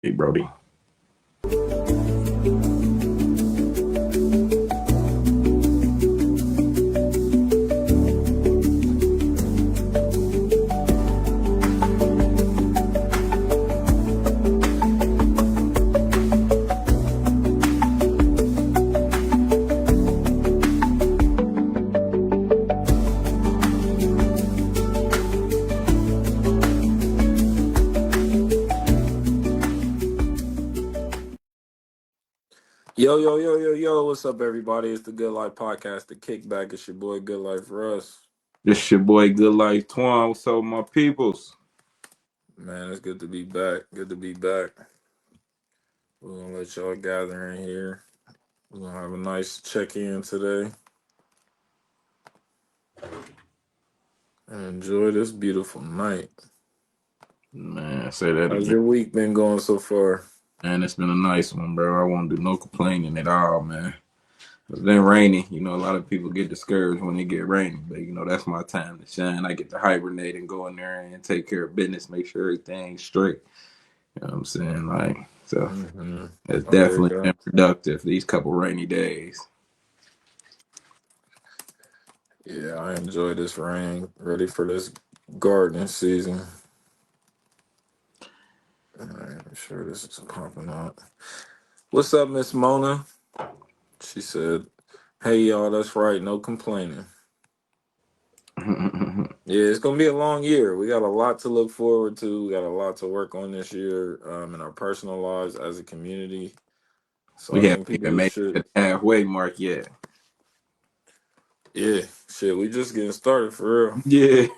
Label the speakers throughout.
Speaker 1: Hey, Brody.
Speaker 2: Yo, yo, yo, yo, yo, what's up, everybody? It's the Good Life Podcast, the kickback. It's your boy, Good Life Russ.
Speaker 1: This your boy, Good Life Twan. What's up, my peoples?
Speaker 2: Man, it's good to be back. Good to be back. We're going to let y'all gather in here. We're going to have a nice check in today and enjoy this beautiful night.
Speaker 1: Man, say that
Speaker 2: How's
Speaker 1: again.
Speaker 2: your week been going so far?
Speaker 1: Man, it's been a nice one, bro. I won't do no complaining at all, man. It's been rainy. A lot of people get discouraged when it get rainy, but that's my time to shine. I get to hibernate and go in there and take care of business, make sure everything's straight. You know what I'm saying? So
Speaker 2: Mm-hmm.
Speaker 1: it's
Speaker 2: I dig
Speaker 1: definitely
Speaker 2: that.
Speaker 1: been productive these couple rainy days.
Speaker 2: Yeah, I enjoy this rain. Ready for this gardening season. All right, I'm sure this is popping up. What's up, Miss Mona? She said, "Hey, y'all, that's right. No complaining." Yeah, it's gonna be a long year. We got a lot to look forward to. We got a lot to work on this year in our personal lives as a community. So
Speaker 1: We
Speaker 2: I
Speaker 1: haven't
Speaker 2: think
Speaker 1: even
Speaker 2: people
Speaker 1: made it
Speaker 2: should,
Speaker 1: to the halfway mark yet.
Speaker 2: yeah, shit. We just getting started for real.
Speaker 1: Yeah.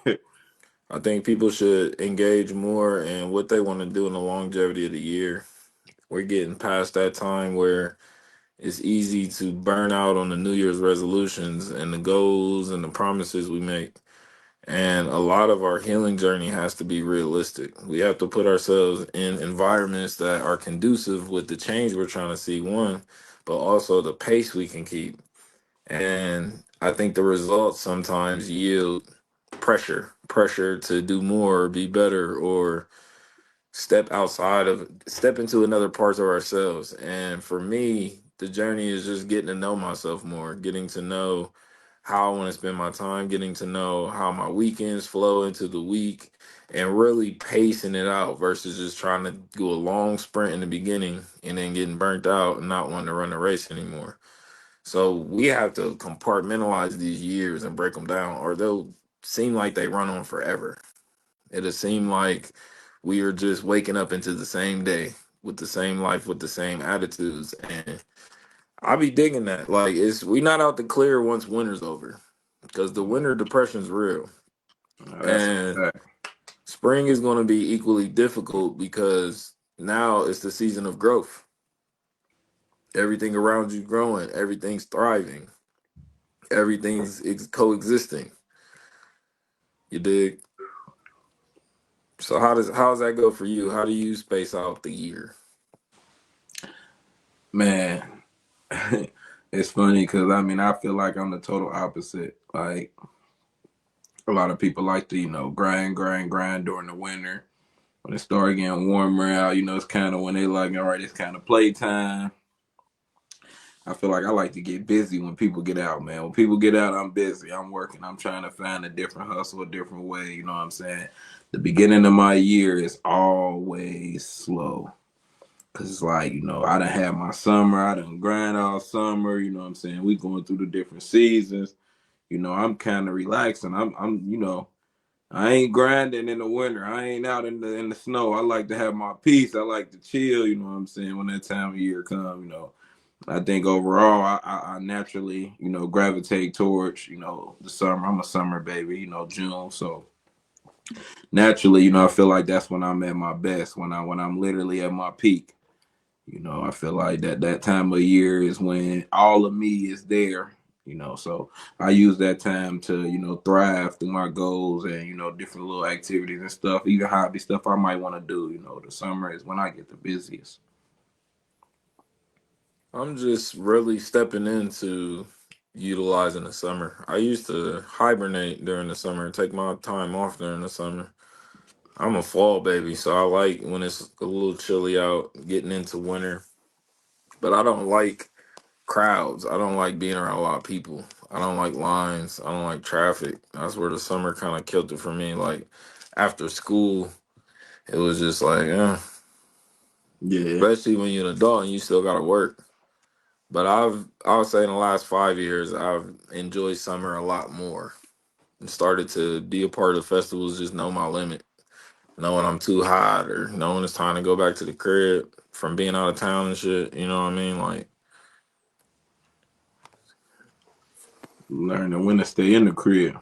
Speaker 2: I think people should engage more in what they want to do in the longevity of the year. We're getting past that time where it's easy to burn out on the New Year's resolutions and the goals and the promises we make. And a lot of our healing journey has to be realistic. We have to put ourselves in environments that are conducive with the change we're trying to see, one, but also the pace we can keep. And I think the results sometimes yield pressure to do more or be better or step into another parts of ourselves. And for me, the journey is just getting to know myself more, getting to know how I want to spend my time, getting to know how my weekends flow into the week, and really pacing it out versus just trying to do a long sprint in the beginning and then getting burnt out and not wanting to run the race anymore. So we have to compartmentalize these years and break them down, or they'll seem like they run on forever. It'll seem like we are just waking up into the same day with the same life, with the same attitudes. And I be digging that. Like it's we not out to clear once winter's over. Because the winter depression's real.
Speaker 1: That's
Speaker 2: And
Speaker 1: a fact.
Speaker 2: spring is gonna be equally difficult because now it's the season of growth. Everything around you growing, everything's thriving, coexisting. You dig? So how's that go for you? How do you space out the year?
Speaker 1: Man, it's funny because I feel like I'm the total opposite. Like a lot of people like to, grind during the winter. When it start getting warmer out, it's kind of when they like, all right, it's kind of playtime. I feel like I like to get busy when people get out, man. When people get out, I'm busy. I'm working. I'm trying to find a different hustle, a different way. You know what I'm saying? The beginning of my year is always slow. Cause it's like, I done had my summer, I done grind all summer, you know what I'm saying? We going through the different seasons. I'm kind of relaxing. I ain't grinding in the winter. I ain't out in the snow. I like to have my peace. I like to chill, you know what I'm saying, when that time of year come. I think overall I naturally, gravitate towards, the summer. I'm a summer baby, June. So naturally, I feel like that's when I'm at my best, when I'm literally at my peak. I feel like that time of year is when all of me is there. So I use that time to, thrive through my goals and, different little activities and stuff, even hobby stuff I might want to do. The summer is when I get the busiest.
Speaker 2: I'm just really stepping into utilizing the summer. I used to hibernate during the summer and take my time off during the summer. I'm a fall baby, so I like when it's a little chilly out, getting into winter. But I don't like crowds. I don't like being around a lot of people. I don't like lines. I don't like traffic. That's where the summer kind of killed it for me. Like after school, it was just like,
Speaker 1: Yeah,
Speaker 2: especially when you're an adult and you still got to work. But I would say in the last 5 years, I've enjoyed summer a lot more and started to be a part of festivals, just know my limit, knowing I'm too hot or knowing it's time to go back to the crib from being out of town and shit. You know what I mean? Like,
Speaker 1: learning when to stay in the crib.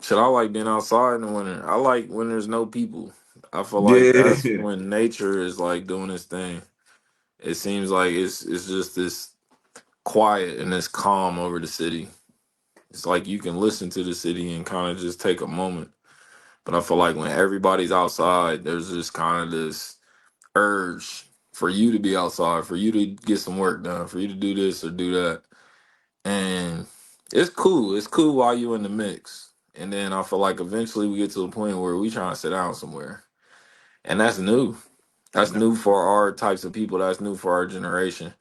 Speaker 2: Shit, I like being outside in the winter. I like when there's no people. I feel like that's
Speaker 1: Yeah,
Speaker 2: when nature is like doing its thing. It seems like it's just this quiet and this calm over the city. It's like you can listen to the city and kind of just take a moment. But I feel like when everybody's outside, there's just kind of this urge for you to be outside, for you to get some work done, for you to do this or do that. And it's cool. It's cool while you in the mix. And then I feel like eventually we get to a point where we trying to sit down somewhere. And that's new. That's new for our types of people. That's new for our generation.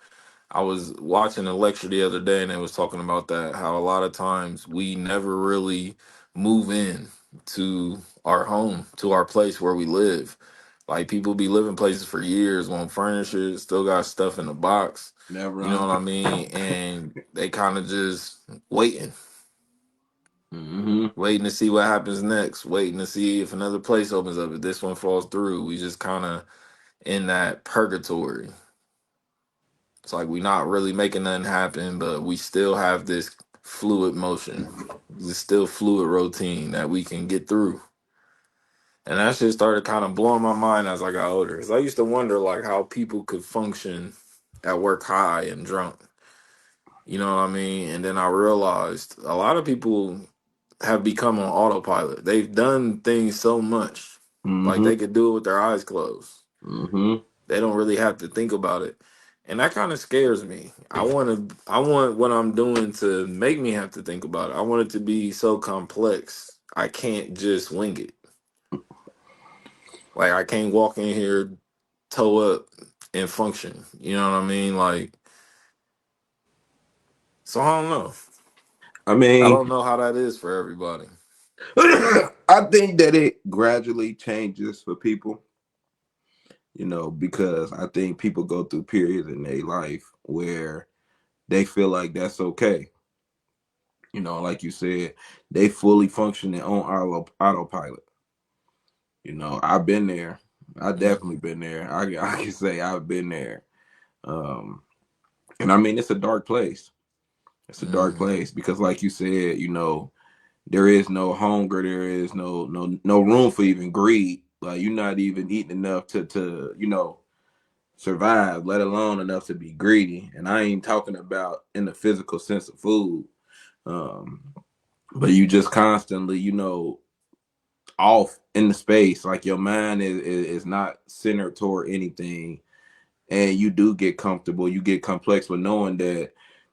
Speaker 2: I was watching a lecture the other day and they was talking about that, how a lot of times we never really move in to our home, to our place where we live. Like people be living places for years, want furniture, still got stuff in the box.
Speaker 1: never
Speaker 2: You know
Speaker 1: on.
Speaker 2: what I mean? And they kind of just waiting,
Speaker 1: Hmm.
Speaker 2: waiting to see what happens next, waiting to see if another place opens up, if this one falls through. We just kind of in that purgatory. It's like we not really making nothing happen, but we still have this fluid motion, this still fluid routine that we can get through. And that shit started kind of blowing my mind as I got older. Cause I used to wonder like how people could function at work high and drunk. You know what I mean? And then I realized a lot of people have become on autopilot. They've done things so much, like
Speaker 1: Hmm.
Speaker 2: they could do it with their eyes closed.
Speaker 1: Hmm.
Speaker 2: They don't really have to think about it. And that kind of scares me. I want what I'm doing to make me have to think about it. I want it to be so complex. I can't just wing it. Like I can't walk in here toe up and function. You know what I mean? Like so I don't know.
Speaker 1: I
Speaker 2: I
Speaker 1: mean,
Speaker 2: don't know how that is for everybody.
Speaker 1: I think that it gradually changes for people, because I think people go through periods in their life where they feel like that's okay. Like you said, they fully functioning on autopilot. I've been there. I definitely
Speaker 2: Hmm.
Speaker 1: been there. I can say I've been there. Um, and I mean, it's a dark place. It's a dark
Speaker 2: Hmm.
Speaker 1: place because, like you said, there is no hunger. There is no room for even greed. Like you're not even eating enough to survive, let alone enough to be greedy. And I ain't talking about in the physical sense of food. Um, but you just constantly, off in the space. Like your mind is not centered toward anything, and you do get comfortable. You get complex with knowing that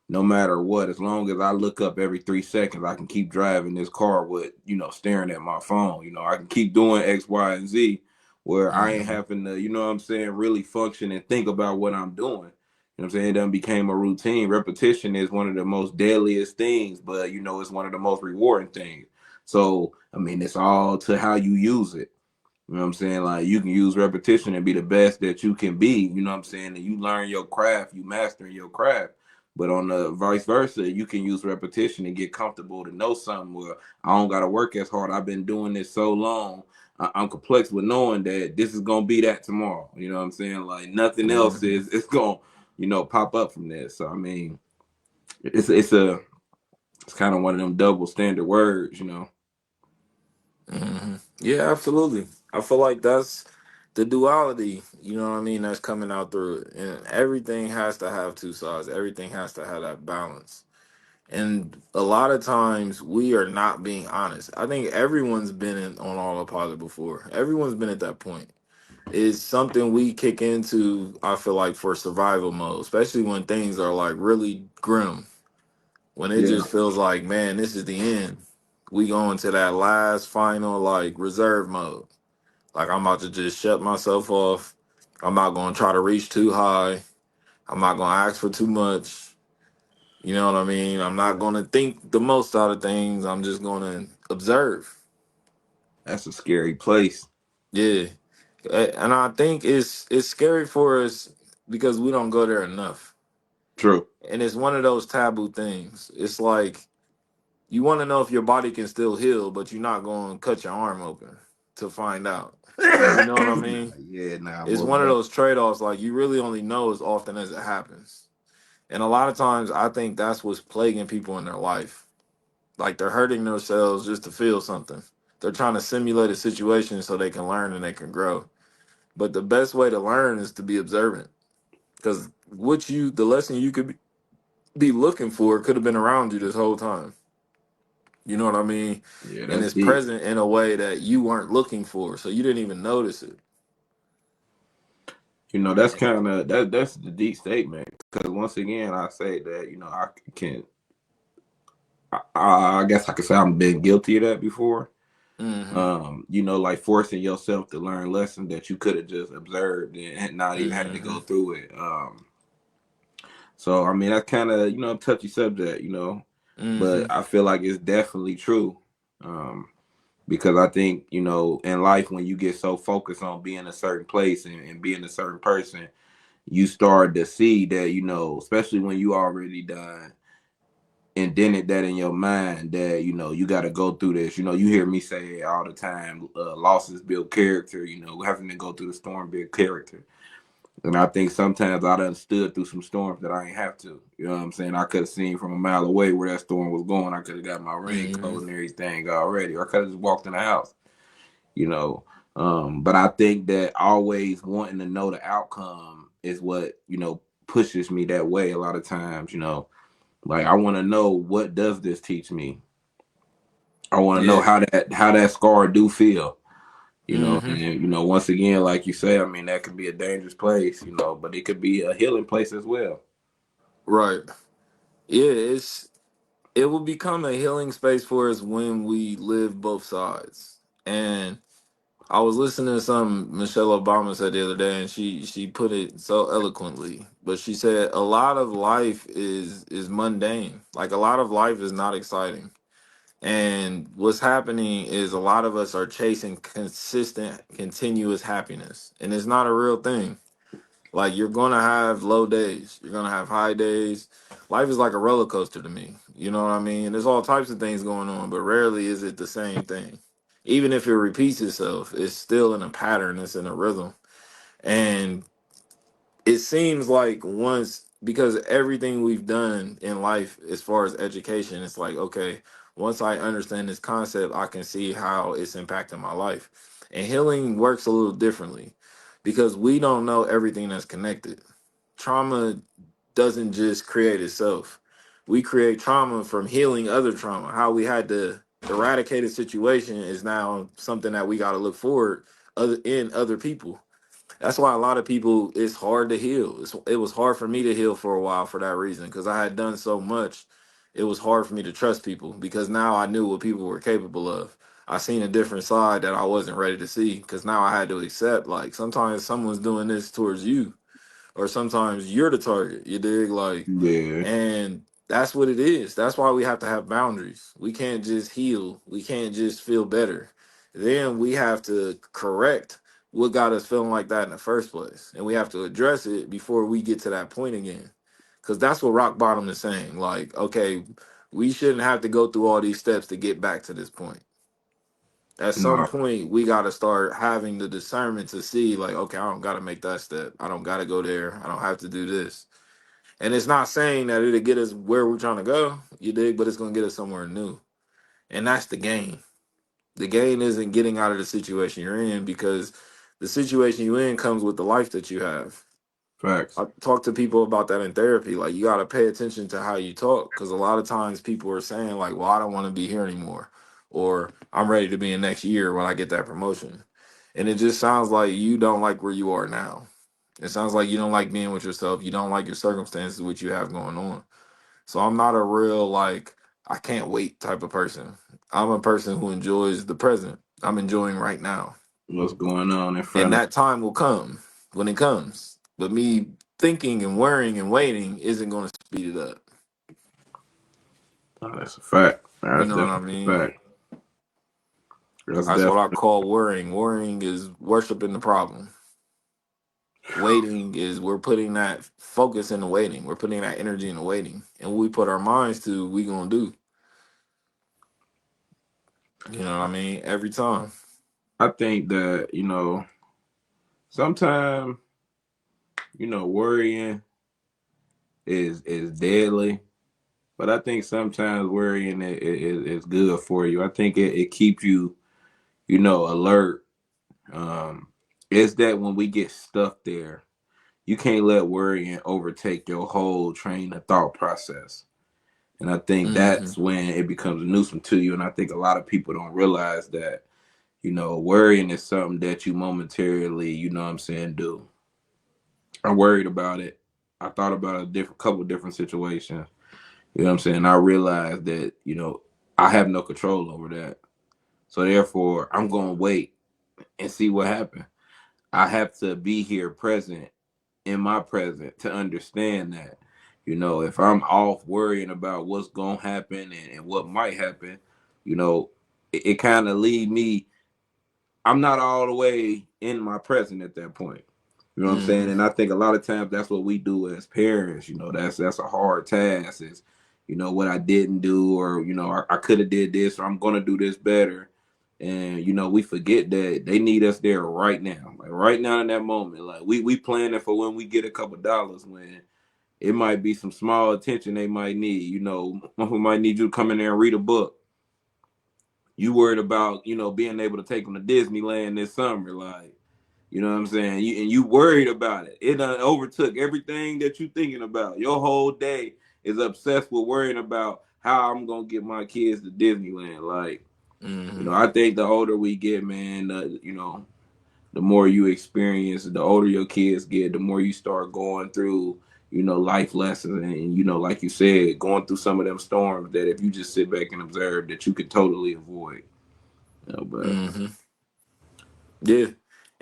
Speaker 1: no matter what, as long as I look up every 3 seconds, I can keep driving this car with staring at my phone. I can keep doing X, Y, and Z, where I ain't
Speaker 2: Hmm.
Speaker 1: having to, what I'm saying, really function and think about what I'm doing. What I'm saying? It done became a routine. Repetition is one of the most deadliest things, but it's one of the most rewarding things. So I mean, it's all to how you use it. You know what I'm saying? Like you can use repetition and be the best that you can be. You know what I'm saying? And you learn your craft, you mastering your craft. But on the vice versa, you can use repetition and get comfortable to know something where I don't gotta work as hard. I've been doing this so long. I'm complex with knowing that this is gonna be that tomorrow. You know what I'm saying? Like nothing else
Speaker 2: Hmm.
Speaker 1: is it's gonna, pop up from this. So I mean, it's kind of one of them double standard words.
Speaker 2: Yeah, absolutely. I feel like that's the duality, you know what I mean, that's coming out through it. And everything has to have two sides. Everything has to have that balance. And a lot of times we are not being honest. I think everyone's been on autopilot before. Everyone's been at that point. It's something we kick into, I feel like, for survival mode, especially when things are like really grim. When it
Speaker 1: Yeah.
Speaker 2: just feels like, man, this is the end. we go into that last final like reserve mode. Like I'm about to just shut myself off. I'm not gonna try to reach too high. I'm not gonna ask for too much. You know what I mean? I'm not gonna think the most out of things. I'm just gonna observe.
Speaker 1: That's a scary place.
Speaker 2: Yeah. And I think it's scary for us because we don't go there enough.
Speaker 1: True.
Speaker 2: And it's one of those taboo things. It's like you want to know if your body can still heal, but you're not going to cut your arm open to find out. You know what I mean?
Speaker 1: Yeah, nah,
Speaker 2: It's
Speaker 1: most
Speaker 2: one of
Speaker 1: definitely.
Speaker 2: those trade-offs. Like you really only know as often as it happens. And a lot of times I think that's what's plaguing people in their life. Like they're hurting themselves just to feel something. They're trying to simulate a situation so they can learn and they can grow. But the best way to learn is to be observant. Because the lesson you could be looking for could have been around you this whole time. You know what I mean?
Speaker 1: Yeah,
Speaker 2: And
Speaker 1: that's
Speaker 2: it's
Speaker 1: deep.
Speaker 2: present in a way that you weren't looking for, so you didn't even notice it.
Speaker 1: That's kind of that's the deep statement. Because once again, I say that I can. I guess I could say I've been guilty of that before.
Speaker 2: Mm-hmm.
Speaker 1: Like forcing yourself to learn lessons that you could have just observed and had not even had to
Speaker 2: Mm-hmm.
Speaker 1: go through it. So I mean that's kind of a touchy subject, but
Speaker 2: Mm-hmm.
Speaker 1: I feel like it's definitely true. Um, because I think in life when you get so focused on being a certain place and being a certain person, you start to see that especially when you already done indented that in your mind that you got to go through this. You hear me say it all the time. Losses build character. Having to go through the storm build character. And I think sometimes I done stood through some storms that I ain't have to. You know what I'm saying? I could have seen from a mile away where that storm was going. I could have got my
Speaker 2: Mm-hmm.
Speaker 1: raincoat and everything already, or I could have just walked in the house. You know, but I think that always wanting to know the outcome is what pushes me that way. A lot of times, like I want to know, what does this teach me? I want to know
Speaker 2: Yeah.
Speaker 1: how that scar do feel.
Speaker 2: Mm-hmm.
Speaker 1: And once again, like you say, I mean that could be a dangerous place, but it could be a healing place as well.
Speaker 2: Right. Yeah, it will become a healing space for us when we live both sides. And I was listening to something Michelle Obama said the other day, and she put it so eloquently. But she said a lot of life is mundane. Like a lot of life is not exciting. And what's happening is a lot of us are chasing consistent, continuous happiness, and it's not a real thing. Like you're gonna have low days, you're gonna have high days. Life is like a roller coaster to me. You know what I mean? There's all types of things going on, but rarely is it the same thing. Even if it repeats itself, it's still in a pattern, it's in a rhythm. And it seems like once, because everything we've done in life as far as education, it's like, okay, once I understand this concept, I can see how it's impacting my life. And healing works a little differently because we don't know everything that's connected. Trauma doesn't just create itself. We create trauma from healing other trauma. How we had to eradicate a situation is now something that we got to look forward in other people. That's why a lot of people, it's hard to heal. It was hard for me to heal for a while for that reason because I had done so much. It was hard for me to trust people because now I knew what people were capable of. I seen a different side that I wasn't ready to see because now I had to accept, like, sometimes someone's doing this towards you, or sometimes you're the target. You dig? Like,
Speaker 1: Yeah,
Speaker 2: and that's what it is. That's why we have to have boundaries. We can't just heal. We can't just feel better. Then we have to correct what got us feeling like that in the first place, and we have to address it before we get to that point again. Because that's what rock bottom is saying. Like, okay, we shouldn't have to go through all these steps to get back to this point. At some
Speaker 1: no,
Speaker 2: point, we got to start having the discernment to see, like, okay, I don't got to make that step. I don't got to go there. I don't have to do this. And it's not saying that it'll get us where we're trying to go, you dig, but it's gonna get us somewhere new. And that's the gain. The gain isn't getting out of the situation you're in because the situation you're in comes with the life that you have.
Speaker 1: facts.
Speaker 2: I talk to people about that in therapy. Like you gotta pay attention to how you talk because a lot of times people are saying, like, well, I don't want to be here anymore. Or I'm ready to be in next year when I get that promotion. And it just sounds like you don't like where you are now. It sounds like you don't like being with yourself. You don't like your circumstances, what you have going on. So I'm not a real like I can't wait type of person. I'm a person who enjoys the present. I'm enjoying right now.
Speaker 1: What's going on in
Speaker 2: And
Speaker 1: front of
Speaker 2: that time will come when it comes. But me thinking and worrying and waiting isn't going to speed it up.
Speaker 1: you? Oh, that's a fact.
Speaker 2: You
Speaker 1: That's
Speaker 2: know what I
Speaker 1: definitely a
Speaker 2: mean?
Speaker 1: fact. That's
Speaker 2: That's what I
Speaker 1: definitely.
Speaker 2: call worrying. Worrying is worshiping the problem. Waiting is we're putting that focus in the waiting. We're putting that energy in the waiting. And what we put our minds to, we gonna do. You know what I mean? Every time.
Speaker 1: I think that sometimes worrying is deadly, but I think sometimes worrying is good for you. I think it keeps you alert. Um, it's that when we get stuck there, you can't let worrying overtake your whole train of thought process. And I think
Speaker 2: Mm-hmm.
Speaker 1: that's when it becomes a nuisance to you. And I think a lot of people don't realize that, worrying is something that you momentarily, what I'm saying, do. I worried about it. I thought about a different couple different situations. You know what I'm saying? I realized that, I have no control over that. So therefore I'm gonna wait and see what happens. I have to be here present in my present to understand that. If I'm off worrying about what's gonna happen and what might happen, it kind of lead me. I'm not all the way in my present at that point. You know what I'm saying?
Speaker 2: Mm-hmm.
Speaker 1: And I think a lot of times that's what we do as parents. That's a hard task. Is what I didn't do, or I could have did this, or I'm gonna do this better. And we forget that they need us there right now, like right now in that moment. Like we planning for when we get a couple dollars, when it might be some small attention they might need. Mama might need you to come in there and read a book. You worried about being able to take them to Disneyland this summer, like. You know what I'm saying? And you worried about it. It done overtook everything that you thinking about. Your whole day is obsessed with worrying about how I'm gonna get my kids to Disneyland. Like,
Speaker 2: Mm-hmm.
Speaker 1: I think the older we get, man, the more you experience, the older your kids get, the more you start going through, life lessons, and like you said, going through some of them storms that if you just sit back and observe, that you could totally avoid. But
Speaker 2: Mm-hmm. Yeah.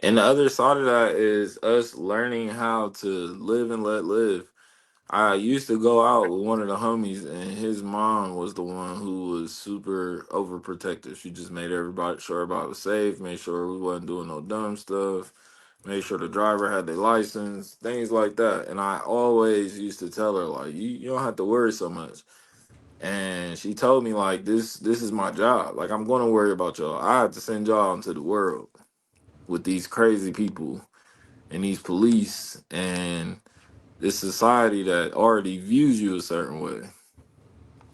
Speaker 2: And the other side of that is us learning how to live and let live. I used to go out with one of the homies, and his mom was the one who was super overprotective. She just made everybody sure everybody was safe, made sure we wasn't doing no dumb stuff, made sure the driver had their license, things like that. And I always used to tell her like, you don't have to worry so much. And she told me like, this is my job. Like I'm going to worry about y'all. I have to send y'all into the world with these crazy people and these police and this society that already views you a certain way.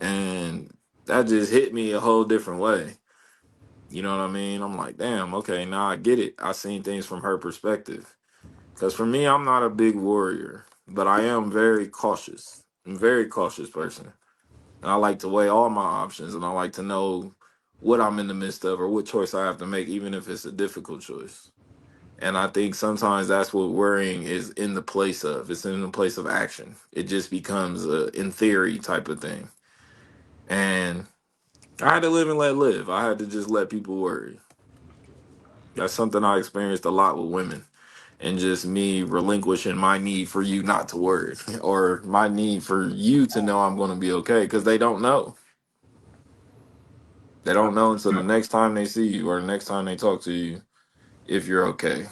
Speaker 2: And that just hit me a whole different way. You know what I mean? I'm like, damn, okay, now I get it. I seen things from her perspective. Because for me, I'm not a big warrior, but I am very cautious. I'm a very cautious person. And I like to weigh all my options and I like to know what I'm in the midst of or what choice I have to make, even if it's a difficult choice. And I think sometimes that's what worrying is in the place of. It's in the place of action. It just becomes a in theory type of thing. And I had to live and let live. I had to just let people worry. That's something I experienced a lot with women. And just me relinquishing my need for you not to worry or my need for you to know I'm going to be okay because they don't know. They don't know until the next time they see you or the next time they talk to you if you're okay.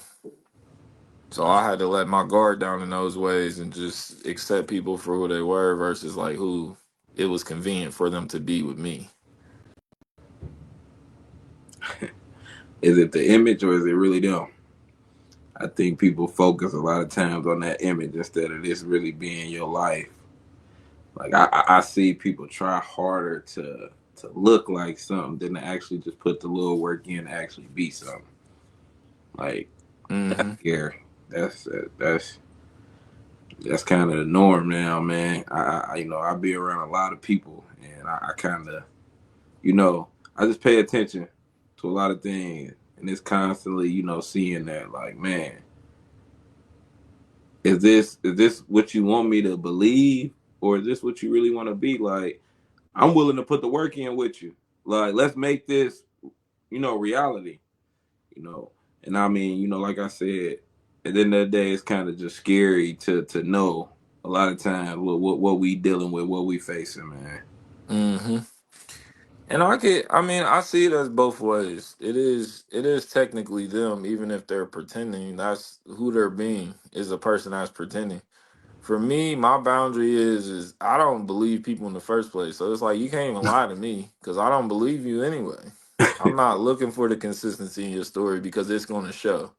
Speaker 2: So I had to let my guard down in those ways and just accept people for who they were versus like who it was convenient for them to be with me.
Speaker 1: is it the image or is it really them? I think people focus a lot of times on that image instead of this really being your life. Like I see people try harder to look like something than to actually just put the little work in to actually be something. Like that's
Speaker 2: Hmm.
Speaker 1: scary. That's that's kind of the norm now, man. I be around a lot of people, and I kind of you know I just pay attention to a lot of things, and it's constantly seeing that like, man, is this what you want me to believe, or is this what you really want to be? Like, I'm willing to put the work in with you. Like, let's make this, reality. You know, and I mean, like I said, at the end of the day, it's kind of just scary to know a lot of times what we dealing with, what we facing, man.
Speaker 2: Hmm. And I mean, I see it as both ways. It is technically them, even if they're pretending. That's who they're being, is a person that's pretending. For me, my boundary is I don't believe people in the first place. So it's like you can't even lie to me because I don't believe you anyway. I'm not looking for the consistency in your story because it's going to show.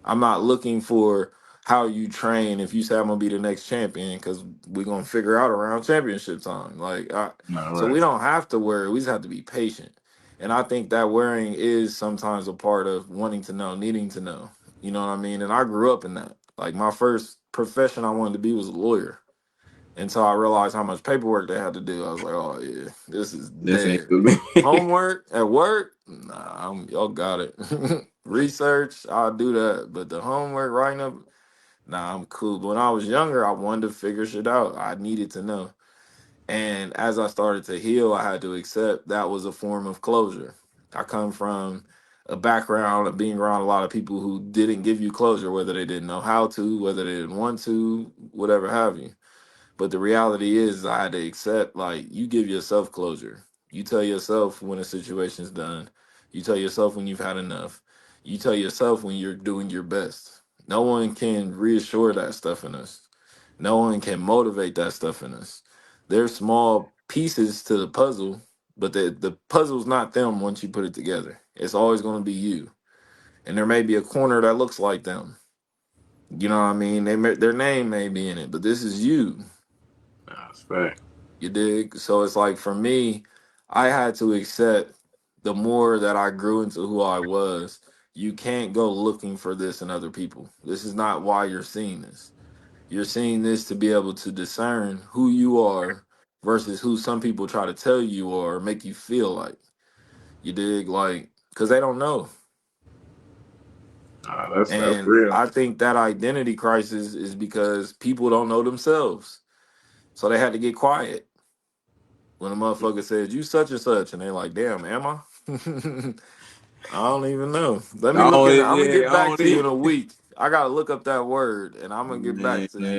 Speaker 2: I'm not looking for how you train if you say I'm gonna be the next champion because we're gonna figure out around championship time.
Speaker 1: All
Speaker 2: So we
Speaker 1: right.
Speaker 2: don't have to worry. We just have to be patient. And I think that worrying is sometimes a part of wanting to know, needing to know. You know what I mean? And I grew up in that. Like my first profession I wanted to be was a lawyer until I realized how much paperwork they had to do. I was like, oh yeah, this is
Speaker 1: This ain't
Speaker 2: dead.
Speaker 1: for me.
Speaker 2: Homework at work, nah, y'all got it. Research, I'll do that, but the homework writing up, nah, I'm cool. But when I was younger, I wanted to figure shit out. I needed to know, and as I started to heal, I had to accept that was a form of closure. I come from a background of being around a lot of people who didn't give you closure, whether they didn't know how to, whether they didn't want to, whatever have you. But the reality is, I had to accept like you give yourself closure. You tell yourself when a situation's done. You tell yourself when you've had enough. You tell yourself when you're doing your best. No one can reassure that stuff in us. No one can motivate that stuff in us. There's small pieces to the puzzle, but the puzzle's not them once you put it together. It's always going to be you. And there may be a corner that looks like them. You know what I mean? Their name may be in it, but this is you.
Speaker 1: Nah, that's fact.
Speaker 2: You dig? So it's like for me, I had to accept the more that I grew into who I was, you can't go looking for this in other people. This is not why you're seeing this. You're seeing this to be able to discern who you are versus who some people try to tell you or make you feel like. You dig? Like, because they don't know.
Speaker 1: Nah, that's
Speaker 2: And
Speaker 1: real.
Speaker 2: I think that identity crisis is because people don't know themselves. So they had to get quiet when a motherfucker says you such and such, and they're like, "Damn, am I?" I don't even know. Let me look
Speaker 1: Oh
Speaker 2: in. I'm gonna
Speaker 1: yeah,
Speaker 2: get
Speaker 1: I
Speaker 2: back
Speaker 1: don't
Speaker 2: to you in
Speaker 1: even.
Speaker 2: a week. I gotta look up that word, and I'm gonna get back
Speaker 1: Man,
Speaker 2: to you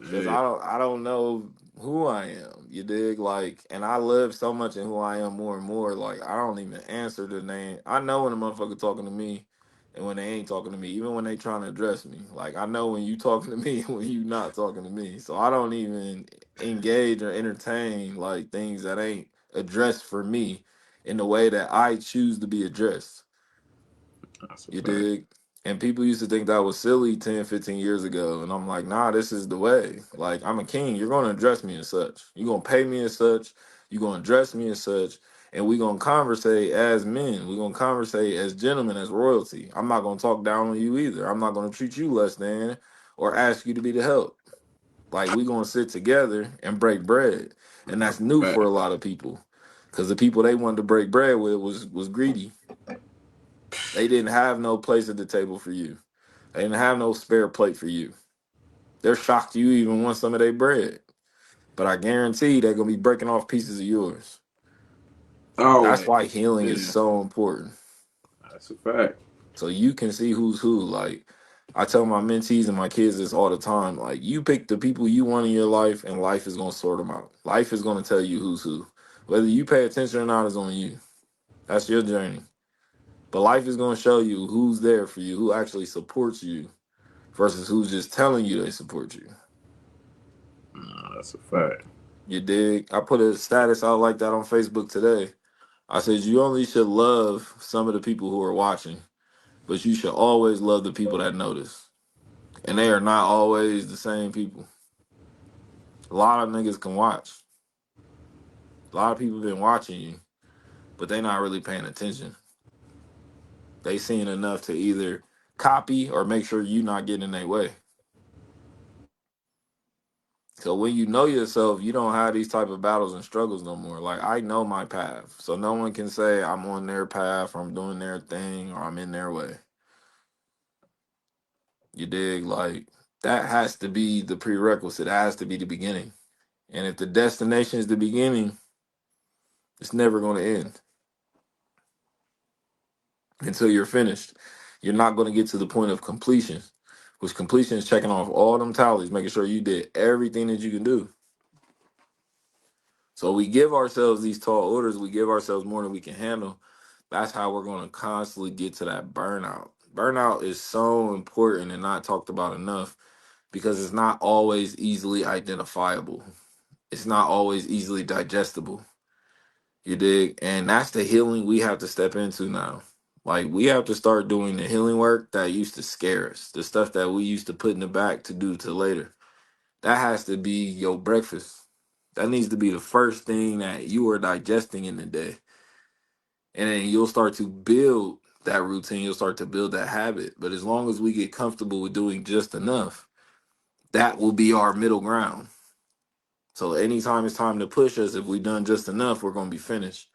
Speaker 2: because
Speaker 1: yeah,
Speaker 2: I don't know who I am. You dig? Like, and I live so much in who I am more and more. Like, I don't even answer the name. I know when a motherfucker talking to me, and when they ain't talking to me. Even when they trying to address me, like I know when you talking to me and when you not talking to me. So I don't even engage or entertain like things that ain't addressed for me in the way that I choose to be addressed.
Speaker 1: that's a
Speaker 2: You
Speaker 1: fact.
Speaker 2: dig? And people used to think that was silly 10, 15 years ago. And I'm like, nah, this is the way. Like, I'm a king. You're going to address me as such. You're going to pay me as such. You're going to address me as such. And we're going to conversate as men. We're going to conversate as gentlemen, as royalty. I'm not going to talk down on you either. I'm not going to treat you less than or ask you to be the help. Like, we're going to sit together and break bread. And that's
Speaker 1: That's a
Speaker 2: new for a
Speaker 1: fact.
Speaker 2: lot of people because the people they wanted to break bread with was greedy. They didn't have no place at the table for you. They didn't have no spare plate for you. They're shocked you even want some of their bread. But I guarantee they're gonna be breaking off pieces of yours. That's
Speaker 1: Always.
Speaker 2: why healing is
Speaker 1: Yeah,
Speaker 2: so important.
Speaker 1: that's a fact.
Speaker 2: So you can see who's who. Like I tell my mentees and my kids this all the time. Like you pick the people you want in your life, and life is gonna sort them out. Life is gonna tell you who's who. Whether you pay attention or not is on you. That's your journey. But life is gonna show you who's there for you, who actually supports you, versus who's just telling you they support you.
Speaker 1: Nah, that's a fact.
Speaker 2: You dig? I put a status out like that on Facebook today. I said you only should love some of the people who are watching, but you should always love the people that notice. And they are not always the same people. A lot of niggas can watch. A lot of people been watching you, but they not really paying attention. They seeing enough to either copy or make sure you not getting in their way. So when you know yourself, you don't have these type of battles and struggles no more. Like I know my path. So no one can say I'm on their path or I'm doing their thing or I'm in their way. You dig? Like that has to be the prerequisite. That has to be the beginning. And if the destination is the beginning, It's never going to end until you're finished. You're not going to get to the point of completion, which completion is checking off all them tallies, making sure you did everything that you can do. So we give ourselves these tall orders, we give ourselves more than we can handle. That's how we're going to constantly get to that burnout. Burnout is so important and not talked about enough because it's not always easily identifiable. It's not always easily digestible. You dig? And that's the healing we have to step into now. Like we have to start doing the healing work that used to scare us, the stuff that we used to put in the back to do to later. That has to be your breakfast. That needs to be the first thing that you are digesting in the day. And then you'll start to build that routine, you'll start to build that habit. But as long as we get comfortable with doing just enough, that will be our middle ground. So anytime it's time to push us, if we've done just enough, we're gonna be finished.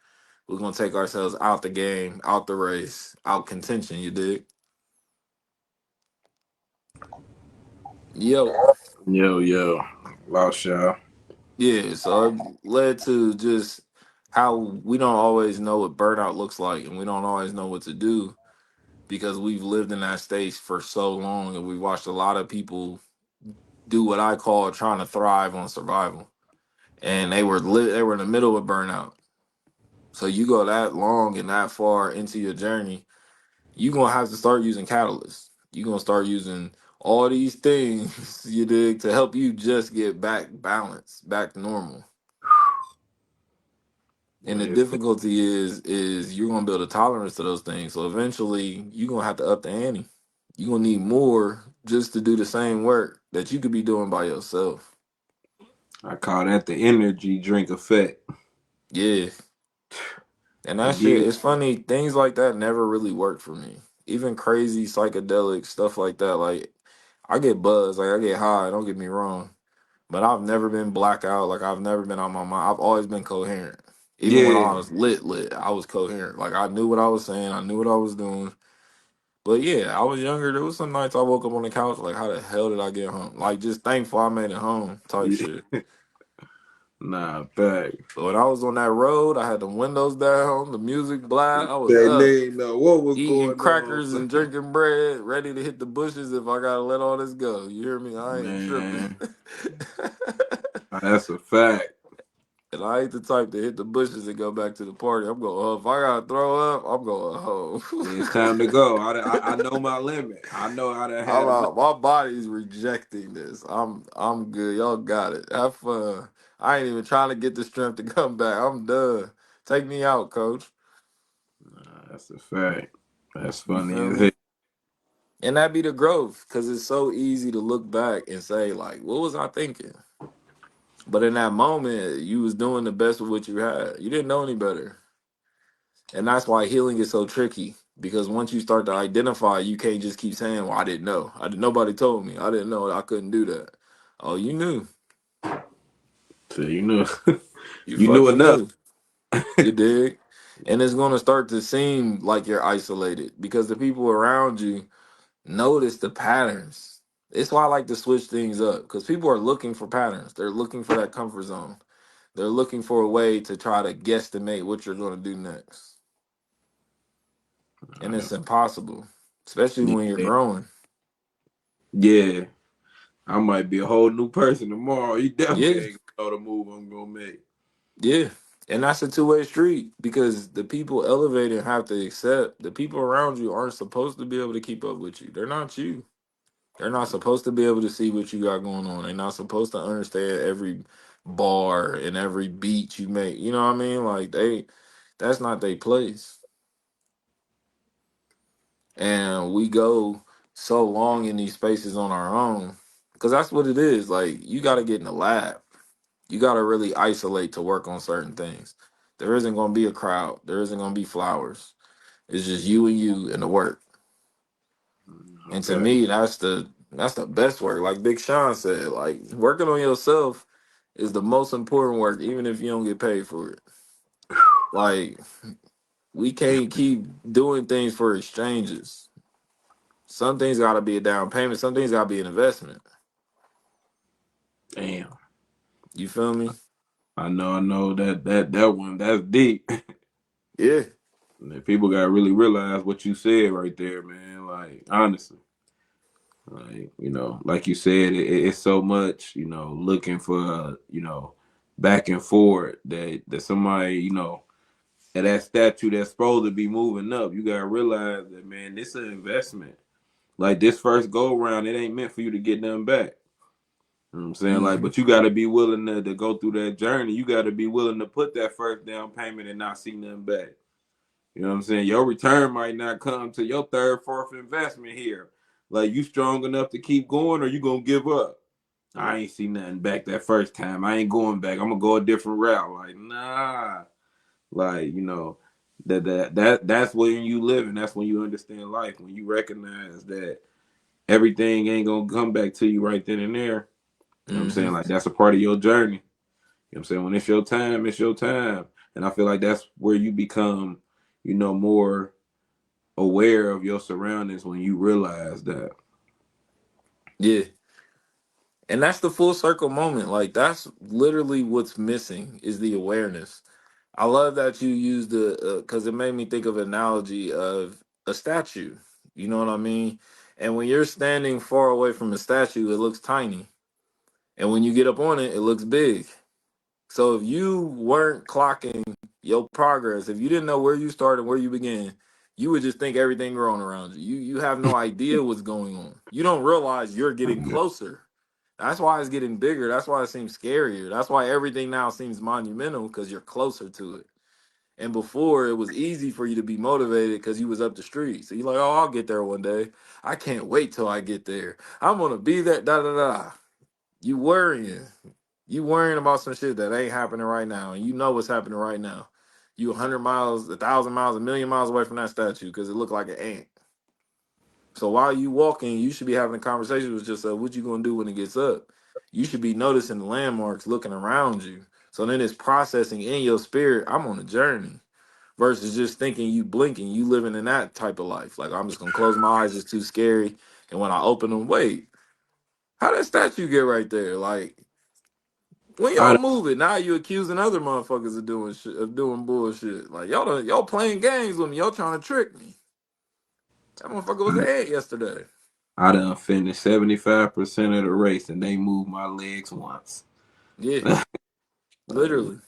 Speaker 2: We're gonna take ourselves out the game, out the race, out contention, you dig? Yo.
Speaker 1: Yo, yo, lost y'all.
Speaker 2: Yeah, so it led to just how we don't always know what burnout looks like and we don't always know what to do because we've lived in that stage for so long and we watched a lot of people do what I call trying to thrive on survival. And they were in the middle of burnout. So you go that long and that far into your journey, you're gonna have to start using catalysts. You're gonna start using all these things you dig to help you just get back balanced, back normal. And
Speaker 1: Boy,
Speaker 2: the difficulty is you're gonna build a tolerance to those things. So eventually you're gonna have to up the ante. You're gonna need more just to do the same work that you could be doing by yourself.
Speaker 1: I call that the energy drink effect.
Speaker 2: Yeah. And that shit,
Speaker 1: Again,
Speaker 2: it's funny, things like that never really work for me. Even crazy psychedelic stuff like that. Like I get buzzed, like I get high, don't get me wrong. But I've never been blackout, like I've never been on my mind. I've always been coherent. Even when I
Speaker 1: yeah,
Speaker 2: was lit, I was coherent. Like I knew what I was saying, I knew what I was doing. But yeah, I was younger. There was some nights I woke up on the couch like, how the hell did I get home? Like just thankful I made it home type
Speaker 1: yeah.
Speaker 2: shit.
Speaker 1: Nah, back.
Speaker 2: But when I was on that road, I had the windows down, the music black. I was
Speaker 1: They
Speaker 2: up
Speaker 1: didn't know what was
Speaker 2: eating
Speaker 1: going on.
Speaker 2: crackers and drinking bread, ready to hit the bushes if I gotta let all this go. You hear me? I ain't tripping.
Speaker 1: Man, that's a fact.
Speaker 2: And I ain't the type to hit the bushes and go back to the party. I'm going, if I gotta throw up, I'm going
Speaker 1: It's
Speaker 2: home.
Speaker 1: time to go. I know my limit. I know how to
Speaker 2: I'm
Speaker 1: have enough.
Speaker 2: out. My body's rejecting this. I'm good. Y'all got it. Have fun. I ain't even trying to get the strength to come back. I'm done. Take me out, coach.
Speaker 1: Nah, that's a fact. That's
Speaker 2: You
Speaker 1: funny
Speaker 2: feel
Speaker 1: as
Speaker 2: me?
Speaker 1: hell.
Speaker 2: And that be the growth, cause it's so easy to look back and say, like, what was I thinking? But in that moment, you was doing the best with what you had. You didn't know any better. And that's why healing is so tricky. Because once you start to identify, you can't just keep saying, well, I didn't know. Nobody told me. I didn't know I couldn't do that. Oh, you knew.
Speaker 1: So you know,
Speaker 2: You
Speaker 1: you knew
Speaker 2: fucking
Speaker 1: enough.
Speaker 2: knew. You dig? And it's gonna start to seem like you're isolated because the people around you notice the patterns. It's why I like to switch things up because people are looking for patterns. They're looking for that comfort zone. They're looking for a way to try to guesstimate what you're gonna do next.
Speaker 1: I
Speaker 2: And
Speaker 1: know.
Speaker 2: it's impossible, especially when you're
Speaker 1: Yeah,
Speaker 2: growing.
Speaker 1: yeah. I might be a whole new person tomorrow. You definitely
Speaker 2: Yeah,
Speaker 1: ain't gonna know the move I'm gonna make.
Speaker 2: yeah. And that's a two-way street because the people elevating have to accept the people around you aren't supposed to be able to keep up with you. They're not you. They're not supposed to be able to see what you got going on. They're not supposed to understand every bar and every beat you make. You know what I mean? Like that's not their place. And we go so long in these spaces on our own because that's what it is. Like you got to get in the lab. You got to really isolate to work on certain things. There isn't going to be a crowd. There isn't going to be flowers. It's just you and the work.
Speaker 1: I
Speaker 2: And to
Speaker 1: bet.
Speaker 2: me, that's the best work. Like Big Sean said, like working on yourself is the most important work, even if you don't get paid for it. Like we can't keep doing things for exchanges. Some things got to be a down payment. Some things got to be an investment.
Speaker 1: Damn.
Speaker 2: You feel me?
Speaker 1: I know that one that's deep.
Speaker 2: Yeah.
Speaker 1: And people gotta really realize what you said right there, man. Like honestly, like like you said, it's so much, looking for, back and forth that somebody, at that statue that's supposed to be moving up. You gotta realize that, man, this is an investment. Like this first go round, it ain't meant for you to get nothing back. You know what I'm saying? Like,
Speaker 2: Hmm.
Speaker 1: but you gotta be willing to go through that journey. You gotta be willing to put that first down payment and not see nothing back. You know what I'm saying? Your return might not come to your third, fourth investment here. Like you strong enough to keep going, or you gonna give up? I ain't see nothing back that first time. I ain't going back. I'm gonna go a different route. Like nah, like that's when you live, and that's when you understand life. When you recognize that everything ain't gonna come back to you right then and there. You know what I'm saying?
Speaker 2: Hmm.
Speaker 1: Like that's a part of your journey. You know what I'm saying? When it's your time, it's your time. And I feel like that's where you become, more aware of your surroundings when you realize that.
Speaker 2: Yeah. And that's the full circle moment. Like that's literally what's missing is the awareness. I love that you used the because it made me think of an analogy of a statue. You know what I mean? And when you're standing far away from a statue, it looks tiny, and when you get up on it, it looks big. So if you weren't clocking your progress, if you didn't know where you started, where you began, you would just think everything growing around you. You have no idea what's going on. You don't realize you're getting closer. That's why it's getting bigger. That's why it seems scarier. That's why everything now seems monumental because you're closer to it. And before it was easy for you to be motivated because you was up the street. So you're like, oh, I'll get there one day. I can't wait till I get there. I'm gonna be there. Da da da. You worrying. You worrying about some shit that ain't happening right now, and you know what's happening right now. You 100 miles, 1,000 miles, a million miles away from that statue because it looked like an ant. So while you walking, you should be having a conversation with yourself. What you gonna do when it gets up? You should be noticing the landmarks, looking around you. So then it's processing in your spirit. I'm on a journey versus just thinking you blinking, you living in that type of life. Like I'm just gonna close my eyes, it's too scary. And when I open them, wait, how that statue get right there? Like when
Speaker 1: I
Speaker 2: y'all move it, now you accusing other motherfuckers of doing shit, of doing bullshit. Like y'all playing games with me, y'all trying to trick me. That motherfucker was an ant yesterday.
Speaker 1: I done finished 75% of the race and they moved my legs once.
Speaker 2: Yeah,
Speaker 1: Like
Speaker 2: literally.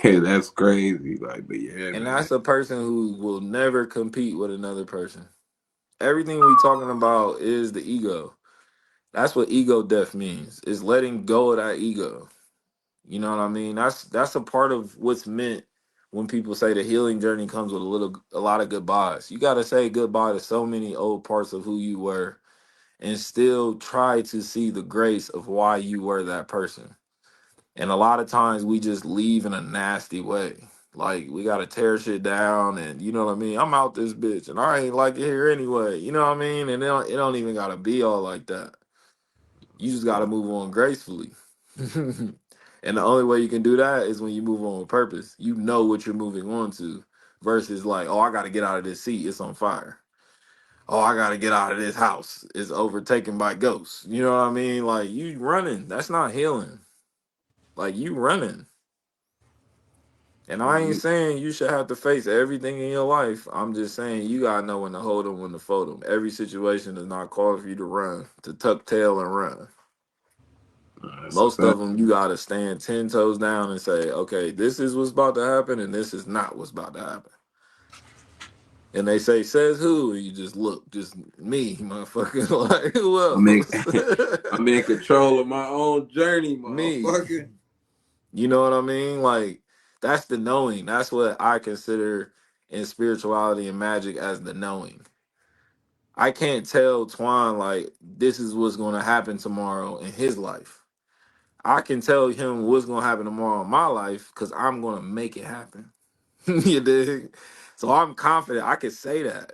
Speaker 1: that's crazy. Like, but yeah,
Speaker 2: And
Speaker 1: man.
Speaker 2: that's a person who will never compete with another person. Everything we talking about is the ego. That's what ego death means. Is letting go of that ego. You know what I mean? That's a part of what's meant when people say the healing journey comes with a lot of goodbyes. You got to say goodbye to so many old parts of who you were and still try to see the grace of why you were that person. And a lot of times we just leave in a nasty way. Like we gotta tear shit down, and you know what I mean. I'm out this bitch, and I ain't like it here anyway. You know what I mean? And it don't even gotta be all like that. You just gotta move on gracefully. And the only way you can do that is when you move on with purpose. You know what you're moving on to, versus like, oh, I gotta get out of this seat. It's on fire. Oh, I gotta get out of this house. It's overtaken by ghosts. You know what I mean? Like you running. That's not healing. Like you running. And I ain't
Speaker 1: You,
Speaker 2: saying you should have to face everything in your life. I'm just saying you gotta know when to hold them, when to fold them. Every situation is not called for you to run, to tuck tail and run.
Speaker 1: that's a
Speaker 2: Most of
Speaker 1: fact.
Speaker 2: them, you gotta stand 10 toes down and say, "Okay, this is what's about to happen, and this is not what's about to happen." And they say, "Says who?" And you just look, just me, motherfucker. Like who
Speaker 1: I'm in,
Speaker 2: else?
Speaker 1: I'm in control of my own journey,
Speaker 2: Me.
Speaker 1: motherfucker.
Speaker 2: You know what I mean? Like that's the knowing. That's what I consider in spirituality and magic as the knowing. I can't tell Twan like this is what's going to happen tomorrow in his life. I can tell him what's going to happen tomorrow in my life because I'm going to make it happen. You dig? So I'm confident I can say that.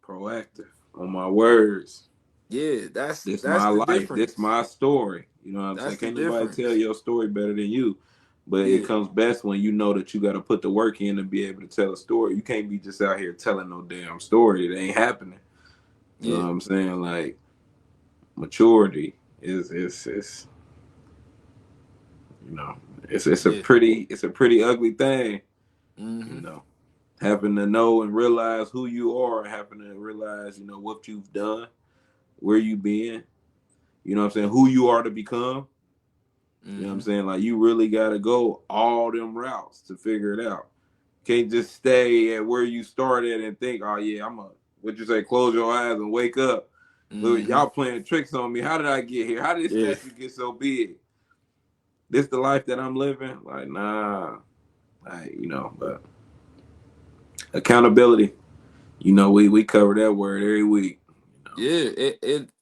Speaker 1: Proactive on my words.
Speaker 2: Yeah,
Speaker 1: This
Speaker 2: that's
Speaker 1: my
Speaker 2: the
Speaker 1: life. This
Speaker 2: difference.
Speaker 1: my story. You know what I'm saying?
Speaker 2: That's the
Speaker 1: Can't nobody tell
Speaker 2: difference.
Speaker 1: your story better than you. But it
Speaker 2: Yeah,
Speaker 1: comes best when you know that you got to put the work in to be able to tell a story. You can't be just out here telling no damn story. It ain't happening. You know
Speaker 2: yeah,
Speaker 1: what I'm saying? Like maturity is you know
Speaker 2: Yeah.
Speaker 1: it's a pretty ugly thing, you
Speaker 2: Mm-hmm.
Speaker 1: know. Having to know and realize who you are, having to realize, what you've done, where you been, you know what I'm saying, who you are to become. You know what I'm
Speaker 2: Mm-hmm.
Speaker 1: saying? Like you really gotta go all them routes to figure it out. Can't just stay at where you started and think, oh yeah, I'm a what you say, close your eyes and wake up. Look,
Speaker 2: Mm-hmm.
Speaker 1: y'all playing tricks on me. How did I get here? How did this
Speaker 2: Yeah.
Speaker 1: statue get so big? This the life that I'm living? Like, nah. Like, but accountability, we cover that word every week. You know.
Speaker 2: Yeah.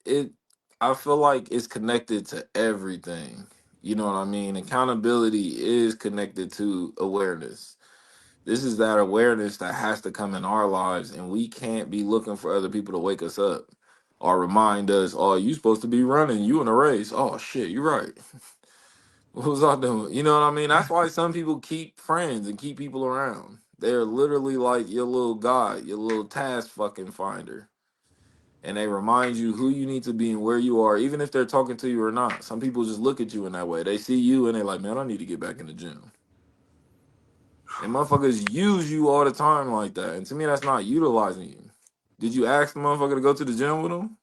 Speaker 2: It I feel like it's connected to everything. You know what I mean? Accountability is connected to awareness. This is that awareness that has to come in our lives, and we can't be looking for other people to wake us up or remind us, oh, you supposed to be running, you in a race. Oh shit, you're right. What was I doing? You know what I mean? That's why some people keep friends and keep people around. They're literally like your little guide, your little task fucking finder. And they remind you who you need to be and where you are, even if they're talking to you or not. Some people just look at you in that way. They see you and they're like, man, I need to get back in the gym. And motherfuckers use you all the time like that. And to me, that's not utilizing you. Did you ask the motherfucker to go to the gym with them?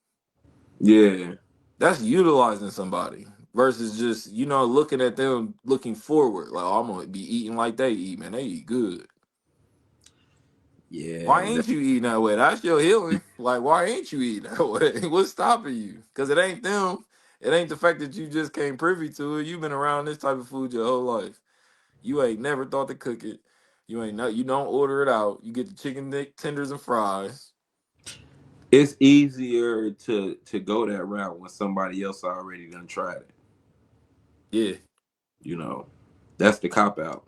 Speaker 1: Yeah,
Speaker 2: That's utilizing somebody versus just, looking at them looking forward. Like, oh, I'm going to be eating like they eat, man. They eat good. Why
Speaker 1: yeah.
Speaker 2: ain't you eating that way? That's your healing. Like, why ain't you eating that way? What's stopping you? Because it ain't them. It ain't the fact that you just came privy to it. You've been around this type of food your whole life. You ain't never thought to cook it. You don't order it out. You get the chicken neck tenders and fries.
Speaker 1: It's easier to go that route when somebody else already done tried it.
Speaker 2: Yeah,
Speaker 1: You know, that's the cop out.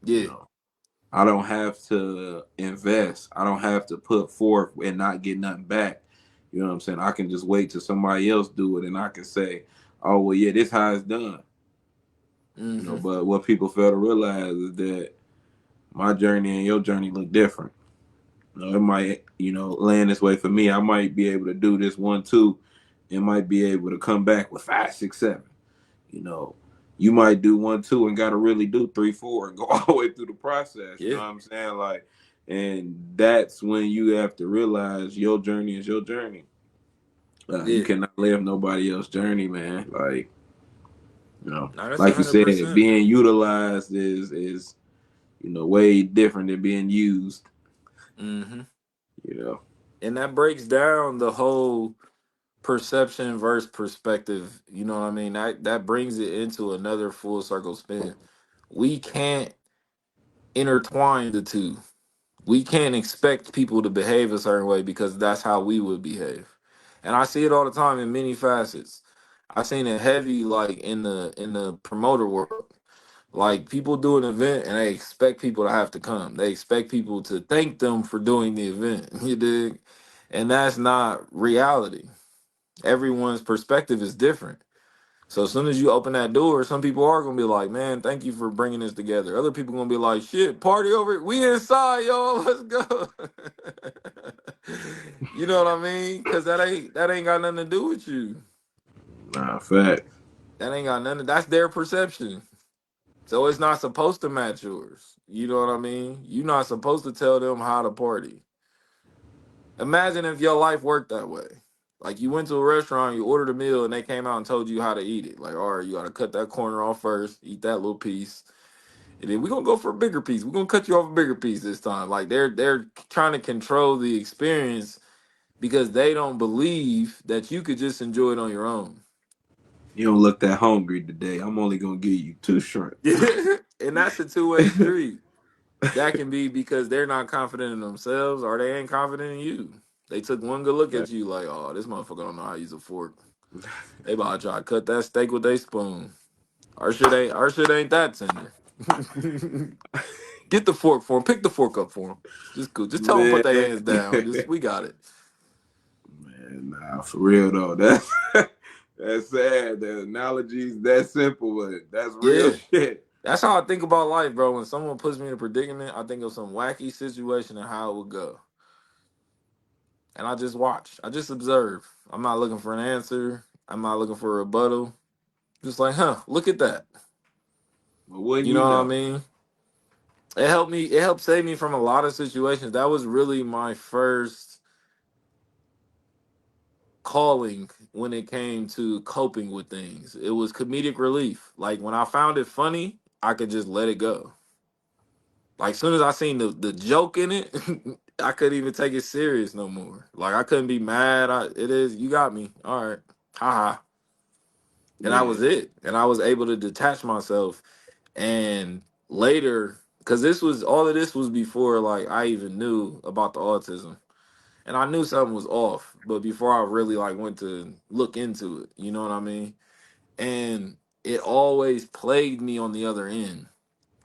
Speaker 1: You
Speaker 2: yeah,
Speaker 1: know, I don't have to invest. I don't have to put forth and not get nothing back. You know what I'm saying? I can just wait till somebody else do it, and I can say, "Oh well, yeah, this how it's done."
Speaker 2: mm-hmm,
Speaker 1: But what people fail to realize is that my journey and your journey look different. It might, land this way for me. I might be able to do this 1, 2, and might be able to come back with 5, 6, 7. You know, you might do 1, 2 and got to really do 3, 4 and go all the way through the process. You know
Speaker 2: yeah,
Speaker 1: what I'm saying? Like, and that's when you have to realize your journey is your journey. You
Speaker 2: yeah.
Speaker 1: cannot live nobody else's journey, man. Like,
Speaker 2: Now that's a
Speaker 1: like you
Speaker 2: hundred
Speaker 1: said,
Speaker 2: percent.
Speaker 1: being utilized is way different than being used.
Speaker 2: Mm-hmm.
Speaker 1: You know.
Speaker 2: And that breaks down the whole perception versus perspective. You know what I mean? That brings it into another full circle spin. We can't intertwine the two. We can't expect people to behave a certain way because that's how we would behave. And I see it all the time in many facets. I seen it heavy like in the promoter world. Like people do an event and they expect people to have to come. They expect people to thank them for doing the event. You dig? And that's not reality. Everyone's perspective is different. So as soon as you open that door, some people are gonna be like, "Man, thank you for bringing this together." Other people gonna be like, "Shit, party over! We inside, y'all. Let's go." You know what I mean? Because that ain't got nothing to do with you.
Speaker 1: Nah, fact.
Speaker 2: That ain't got nothing. That's their perception. So it's not supposed to match yours. You know what I mean? You're not supposed to tell them how to party. Imagine if your life worked that way. Like you went to a restaurant, you ordered a meal, and they came out and told you how to eat it. Like, all right, you gotta cut that corner off first, eat that little piece, and then we're gonna go for a bigger piece. We're gonna cut you off a bigger piece this time. Like they're trying to control the experience because they don't believe that you could just enjoy it on your own.
Speaker 1: You don't look that hungry today. I'm only gonna give you 2 shrimp.
Speaker 2: And that's a two-way street. That can be because they're not confident in themselves or they ain't confident in you. They took one good look at you like, oh, this motherfucker don't know how to use a fork. They about to try to cut that steak with their spoon. Our shit ain't that tender. Get the fork for him. Pick the fork up for him. Just cool. Just tell them put
Speaker 1: Man,
Speaker 2: their hands down. Just we got it.
Speaker 1: man, nah, for real though. That's that's sad. The analogy's that simple, but that's real
Speaker 2: Yeah.
Speaker 1: shit.
Speaker 2: That's how I think about life, bro. When someone puts me in a predicament, I think of some wacky situation and how it would go. And I just watch. I just observe. I'm not looking for an answer. I'm not looking for a rebuttal. Just like, huh, look at that.
Speaker 1: But wouldn't
Speaker 2: You
Speaker 1: you
Speaker 2: know what I
Speaker 1: know?
Speaker 2: mean? It helped save me from a lot of situations. That was really my first calling when it came to coping with things. It was comedic relief. Like when I found it funny, I could just let it go. Like soon as I seen the joke in it, I couldn't even take it serious no more. Like I couldn't be mad. It is you got me. All right. Haha. And that
Speaker 1: Yeah.
Speaker 2: was it. And I was able to detach myself. And later, because this was all of this was before like I even knew about the autism. And I knew something was off, but before I really like went to look into it, you know what I mean? And it always plagued me on the other end.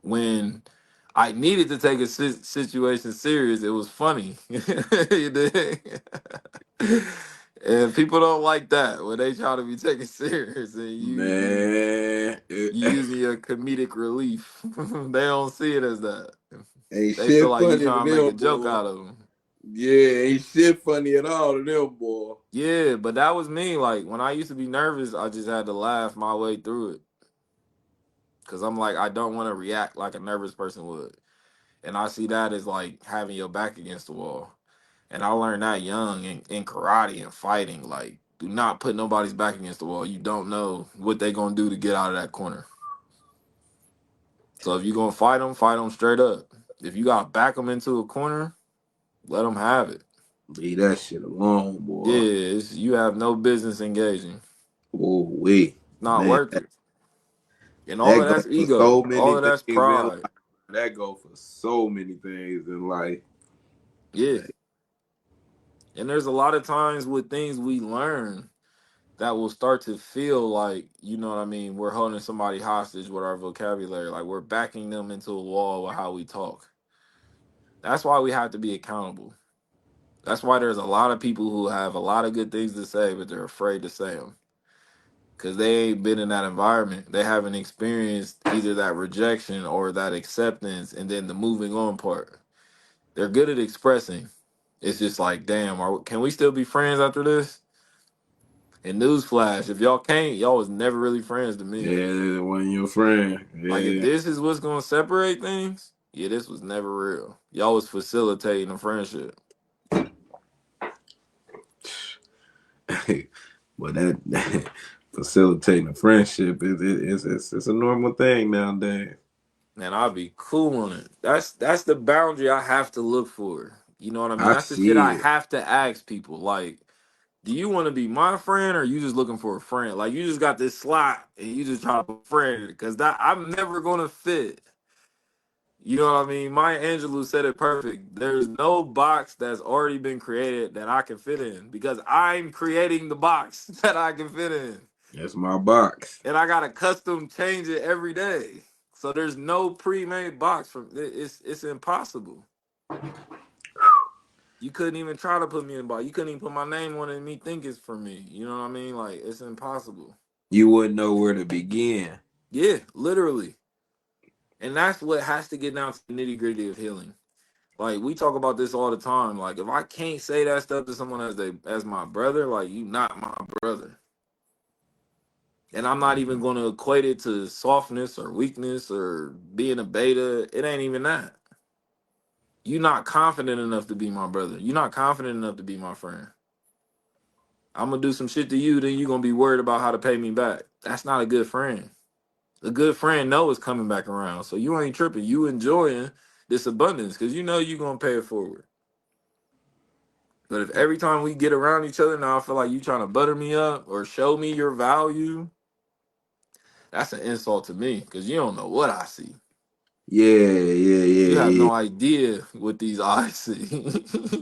Speaker 2: When I needed to take a situation serious, it was funny. You dig? And people don't like that when they try to be taken serious and
Speaker 1: Man,
Speaker 2: you using your comedic relief. They don't see it as that.
Speaker 1: ain't
Speaker 2: They feel
Speaker 1: shit
Speaker 2: like you
Speaker 1: funny to
Speaker 2: trying to make a
Speaker 1: them,
Speaker 2: joke
Speaker 1: boy.
Speaker 2: out of them.
Speaker 1: Yeah, ain't shit funny at all to them, boy.
Speaker 2: Yeah, but that was me. Like when I used to be nervous, I just had to laugh my way through it because I'm like, I don't want to react like a nervous person would. And I see that as like having your back against the wall. And I learned that young in karate and fighting. Like, do not put nobody's back against the wall. You don't know what they gonna do to get out of that corner. So if you gonna fight them straight up. If you gotta back them into a corner, let them have it.
Speaker 1: Leave that shit alone,
Speaker 2: Yeah,
Speaker 1: boy.
Speaker 2: you have no business engaging.
Speaker 1: Oh wait,
Speaker 2: Not
Speaker 1: man,
Speaker 2: worth it. And all
Speaker 1: that
Speaker 2: of
Speaker 1: go
Speaker 2: that's
Speaker 1: for
Speaker 2: ego.
Speaker 1: so many
Speaker 2: All of
Speaker 1: things
Speaker 2: that's
Speaker 1: in life.
Speaker 2: pride.
Speaker 1: That go for so many things in life.
Speaker 2: Yeah.
Speaker 1: Like,
Speaker 2: And there's a lot of times with things we learn that will start to feel like, you know what I mean, we're holding somebody hostage with our vocabulary. Like we're backing them into a wall with how we talk. That's why we have to be accountable. That's why there's a lot of people who have a lot of good things to say, but they're afraid to say them because they ain't been in that environment. They haven't experienced either that rejection or that acceptance and then the moving on part. They're good at expressing. It's just like, damn, can we still be friends after this? And newsflash, if y'all can't, y'all was never really friends to me.
Speaker 1: yeah, that wasn't your friend.
Speaker 2: Like if
Speaker 1: Yeah.
Speaker 2: this is what's gonna separate things, yeah, this was never real. Y'all was facilitating a friendship.
Speaker 1: But that facilitating a friendship it's a normal thing nowadays.
Speaker 2: And I'll be cool on it. That's the boundary I have to look for. You know what I mean?
Speaker 1: I
Speaker 2: That's the shit I
Speaker 1: see it.
Speaker 2: have to ask people. Like, do you want to be my friend or you just looking for a friend? Like you just got this slot and you just try to put a friend because that I'm never gonna fit. You know what I mean? Maya Angelou said it perfect. There's no box that's already been created that I can fit in because I'm creating the box that I can fit in.
Speaker 1: That's my box.
Speaker 2: And I gotta custom change it every day. So there's no pre-made box from it's impossible. You couldn't even try to put me in a box. You couldn't even put my name on it and me think it's for me. You know what I mean? Like it's impossible.
Speaker 1: You wouldn't know where to begin.
Speaker 2: Yeah, literally. And that's what has to get down to the nitty-gritty of healing. Like we talk about this all the time. Like if I can't say that stuff to someone as my brother, like you not my brother. And I'm not even going to equate it to softness or weakness or being a beta. It ain't even that. You're not confident enough to be my brother. You're not confident enough to be my friend. I'm gonna do some shit to you, then you're gonna be worried about how to pay me back. That's not a good friend. A good friend know it's coming back around. So you ain't tripping. You enjoying this abundance because you know you're gonna pay it forward. But if every time we get around each other now I feel like you trying to butter me up or show me your value, that's an insult to me because you don't know what I see. You have
Speaker 1: Yeah.
Speaker 2: no idea what these eyes see.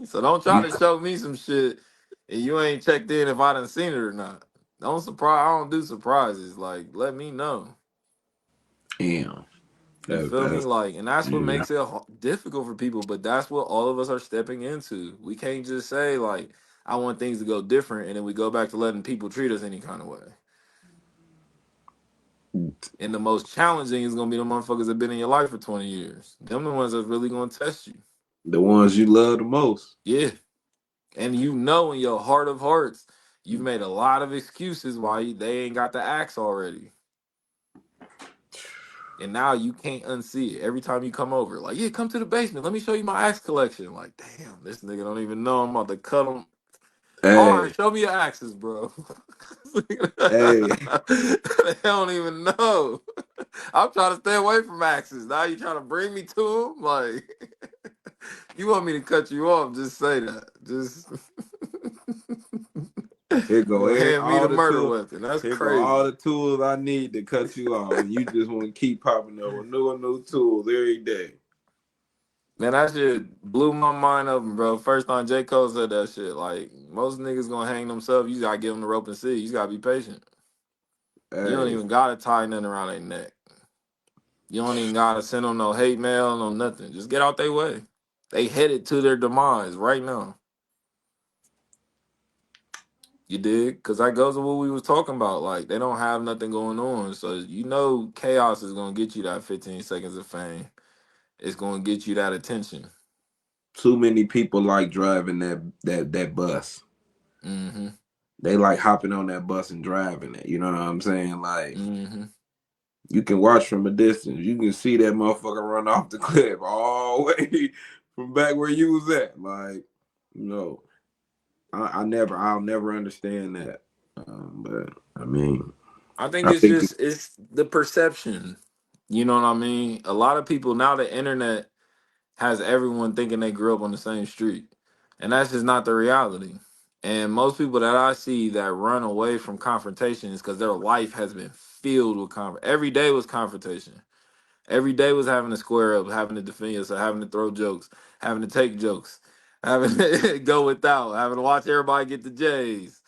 Speaker 2: So don't try
Speaker 1: You
Speaker 2: to show me some shit and you ain't checked in if I done seen it or not. Don't surprise. I don't do surprises. Like let me know.
Speaker 1: damn.
Speaker 2: You feel me?
Speaker 1: That's
Speaker 2: Like, and that's what
Speaker 1: yeah.
Speaker 2: makes it difficult for people. But that's what all of us are stepping into. We can't just say like, "I want things to go different," and then we go back to letting people treat us any kind of way. And the most challenging is gonna be the motherfuckers that been in your life for 20 years. Them the ones that's really gonna test you.
Speaker 1: The ones you love the most.
Speaker 2: Yeah, and you know in your heart of hearts, you've made a lot of excuses why they ain't got the axe already. And now you can't unsee it. Every time you come over, like, yeah, come to the basement. Let me show you my axe collection. Like, damn, this nigga don't even know I'm about to cut him. All right,
Speaker 1: Hey,
Speaker 2: show me your axes, bro.
Speaker 1: hey,
Speaker 2: They don't even know. I'm trying to stay away from axes. Now you trying to bring me to them? Like, you want me to cut you off? Just say that. Just
Speaker 1: here
Speaker 2: you
Speaker 1: go
Speaker 2: gonna hand me
Speaker 1: all
Speaker 2: the
Speaker 1: the
Speaker 2: murder
Speaker 1: tools.
Speaker 2: weapon? That's
Speaker 1: Here go all
Speaker 2: crazy.
Speaker 1: the tools I need to cut you off, and you just want to keep popping up with new and new tools every day.
Speaker 2: Man, that shit blew my mind open, bro. First time J. Cole said that shit. Like, most niggas gonna hang themselves. You gotta give them the rope and see. You just gotta be patient. You don't
Speaker 1: Hey,
Speaker 2: even gotta tie nothing around their neck. You don't even gotta send them no hate mail, no nothing. Just get out their way. They headed to their demise right now. You dig? Cause that goes to what we was talking about. Like, they don't have nothing going on. So you know chaos is gonna get you that 15 seconds of fame. It's gonna get you that attention.
Speaker 1: too many people like driving that bus.
Speaker 2: Mm-hmm.
Speaker 1: They like hopping on that bus and driving it. You know what I'm saying? Like
Speaker 2: Mm-hmm.
Speaker 1: you can watch from a distance. You can see that motherfucker run off the cliff all the way from back where you was at. Like, you know, I'll never understand that. But I mean,
Speaker 2: I think
Speaker 1: I
Speaker 2: it's
Speaker 1: think
Speaker 2: just it's the perception. You know what I mean? A lot of people now the internet has everyone thinking they grew up on the same street. And that's just not the reality. And most people that I see that run away from confrontation is because their life has been filled with every day was confrontation. Every day was having to square up, having to defend yourself, having to throw jokes, having to take jokes, having to go without, having to watch everybody get the J's.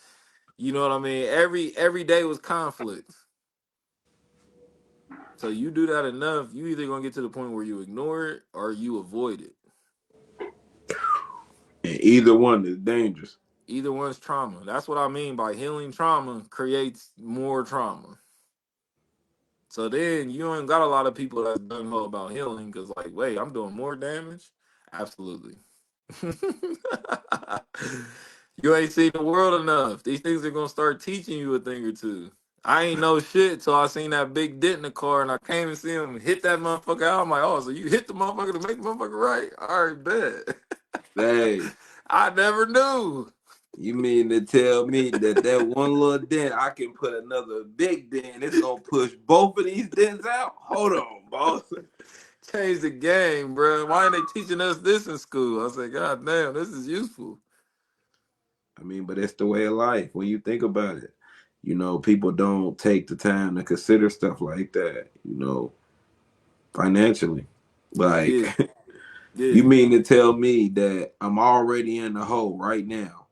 Speaker 2: You know what I mean? Every day was conflict. So you do that enough, you either gonna get to the point where you ignore it or you avoid it.
Speaker 1: and either one is dangerous.
Speaker 2: Either one's trauma. That's what I mean by healing trauma creates more trauma. So then you ain't got a lot of people that's gung ho about healing because, like, wait, I'm doing more damage? Absolutely. You ain't seen the world enough. These things are gonna start teaching you a thing or two. I ain't know shit till I seen that big dent in the car and I came and see him hit that motherfucker out. I'm like, oh, so you hit the motherfucker to make the motherfucker right? All right, bet.
Speaker 1: Hey,
Speaker 2: I never knew.
Speaker 1: you mean to tell me that one little dent, I can put another big dent? It's gonna push both of these dents out. Hold on, boss.
Speaker 2: Change the game, bro. Why ain't they teaching us this in school? I said, God damn, this is useful.
Speaker 1: I mean, but it's the way of life when you think about it. You know, people don't take the time to consider stuff like that. You know, financially, like
Speaker 2: Yeah,
Speaker 1: you
Speaker 2: yeah.
Speaker 1: mean to tell me that I'm already in the hole right now,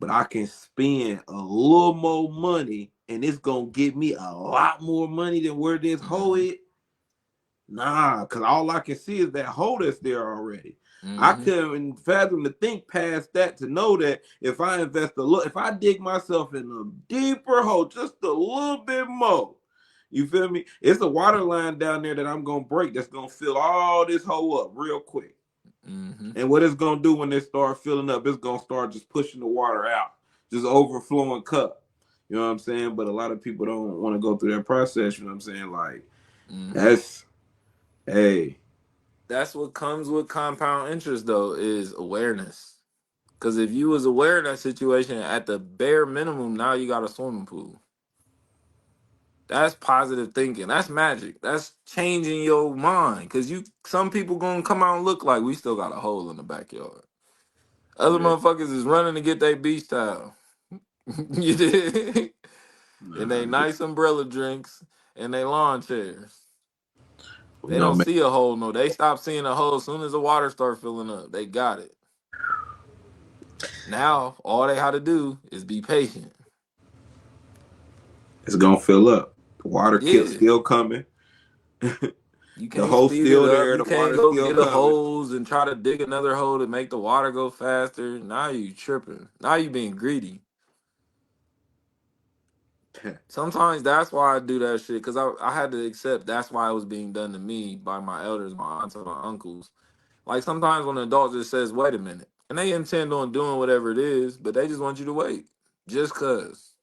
Speaker 1: but I can spend a little more money and it's gonna get me a lot more money than where this hole
Speaker 2: Mm-hmm.
Speaker 1: is? Nah, because all I can see is that hole that's there already. I
Speaker 2: Mm-hmm.
Speaker 1: couldn't fathom to think past that to know that if I invest a little, if I dig myself in a deeper hole, just a little bit more, you feel me? It's a water line down there that I'm gonna break that's gonna fill all this hole up real quick.
Speaker 2: Mm-hmm.
Speaker 1: And what it's gonna do when they start filling up, it's gonna start just pushing the water out, just overflowing cup. You know what I'm saying? But a lot of people don't want to go through that process. You know what I'm saying? Like
Speaker 2: Mm-hmm.
Speaker 1: that's hey,
Speaker 2: That's what comes with compound interest though, is awareness. Cause if you was aware of that situation at the bare minimum, now you got a swimming pool. That's positive thinking. That's magic. That's changing your mind. Cause you some people gonna come out and look like we still got a hole in the backyard. Other
Speaker 1: yeah,
Speaker 2: motherfuckers is running to get their beach towel. You did. And they
Speaker 1: nah,
Speaker 2: nice umbrella drinks and they lawn chairs.
Speaker 1: we
Speaker 2: They
Speaker 1: gonna
Speaker 2: don't
Speaker 1: make
Speaker 2: see a hole, no. They stop seeing a hole as soon as the water start filling up. They got it. Now all they had to do is be patient.
Speaker 1: it's gonna fill up. The water kill
Speaker 2: Yeah.
Speaker 1: still coming.
Speaker 2: You
Speaker 1: The
Speaker 2: can't
Speaker 1: hole's
Speaker 2: speed it
Speaker 1: still
Speaker 2: up.
Speaker 1: there.
Speaker 2: You
Speaker 1: The
Speaker 2: can't
Speaker 1: water's
Speaker 2: go
Speaker 1: still
Speaker 2: get a
Speaker 1: coming.
Speaker 2: hose and try to dig another hole to make the water go faster. Now you tripping. Now you being greedy. Sometimes that's why I do that shit because I had to accept that's why it was being done to me by my elders, my aunts, and my uncles. Like sometimes when an adult just says, "Wait a minute," and they intend on doing whatever it is, but they just want you to wait, just cause.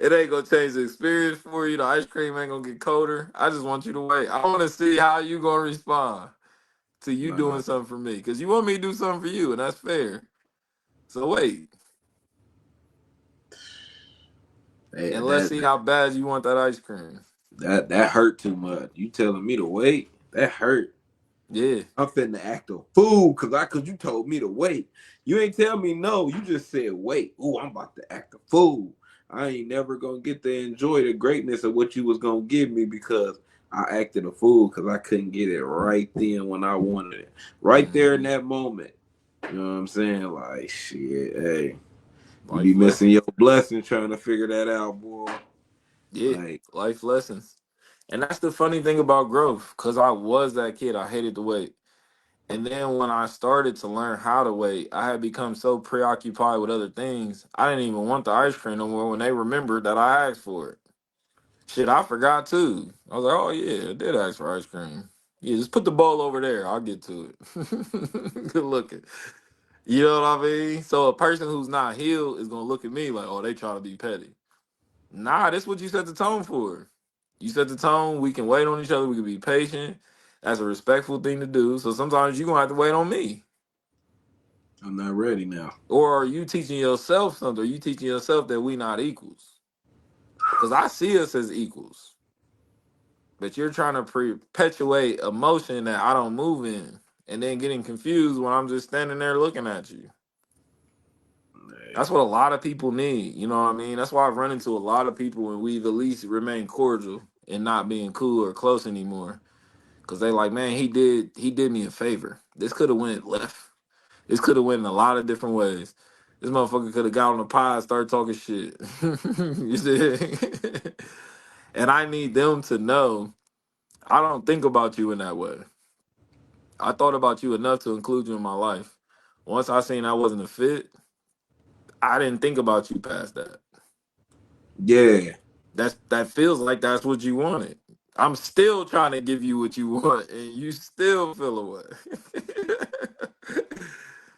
Speaker 2: It's It ain't gonna change the experience for you. The ice cream ain't gonna get colder. I just want you to wait. I want to see how you gonna respond to you
Speaker 1: Nah,
Speaker 2: doing something for me, because you want me to do something for you, and that's fair. So wait, and let's
Speaker 1: that
Speaker 2: see how bad you want that ice cream.
Speaker 1: that hurt too much. You telling me to wait? That hurt.
Speaker 2: Yeah.
Speaker 1: I'm finna act a fool cause you told me to wait. You ain't tell me no. You just said wait. Ooh, I'm about to act a fool. I ain't never gonna get to enjoy the greatness of what you was gonna give me because I acted a fool because I couldn't get it right then when I wanted it. Right there in
Speaker 2: Hmm.
Speaker 1: that moment. You know what I'm saying? Like shit, hey. You be
Speaker 2: Life
Speaker 1: missing
Speaker 2: lessons.
Speaker 1: your blessing trying to figure that out, boy.
Speaker 2: Yeah,
Speaker 1: Like,
Speaker 2: life lessons. And that's the funny thing about growth, because I was that kid. I hated to wait. And then when I started to learn how to wait, I had become so preoccupied with other things. I didn't even want the ice cream no more when they remembered that I asked for it. Shit, I forgot too. I was like, oh yeah, I did ask for ice cream. Yeah, just put the bowl over there. I'll get to it. Good looking. You know what I mean? So a person who's not healed is gonna look at me like, oh, they trying to be petty. Nah, that's what you set the tone for. You set the tone. We can wait on each other. We can be patient. That's a respectful thing to do. So sometimes you're gonna have to wait on me.
Speaker 1: I'm not ready now.
Speaker 2: Or are you teaching yourself something? Are you teaching yourself that we not equals? Because I see us as equals. But you're trying to perpetuate emotion that I don't move in. And then getting confused when I'm just standing there looking at you.
Speaker 1: Hey,
Speaker 2: That's what a lot of people need. You know what I mean? That's why I've run into a lot of people and we've at least remained cordial and not being cool or close anymore. Cause they like, man, he did me a favor. This could have went left. This could have went in a lot of different ways. This motherfucker could have got on the pod and started talking shit. You see? And I need them to know I don't think about you in that way. I thought about you enough to include you in my life. Once I seen I wasn't a fit, I didn't think about you past that.
Speaker 1: yeah.
Speaker 2: That feels like that's what you wanted. I'm still trying to give you what you want, and you still feel away.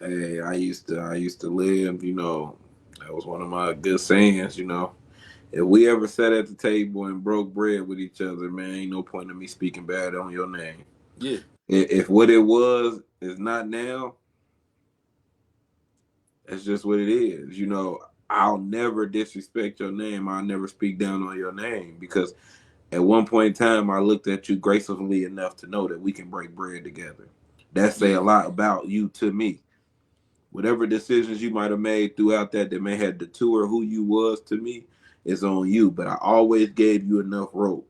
Speaker 1: Hey, I used to live, that was one of my good sayings, If we ever sat at the table and broke bread with each other, man, ain't no point in me speaking bad on your name.
Speaker 2: Yeah.
Speaker 1: If what it was is not now, that's just what it is. I'll never disrespect your name. I'll never speak down on your name because at one point in time, I looked at you gracefully enough to know that we can break bread together. That say a
Speaker 2: Yeah.
Speaker 1: lot about you to me. Whatever decisions you might have made throughout that may have detoured who you was to me is on you. But I always gave you enough rope.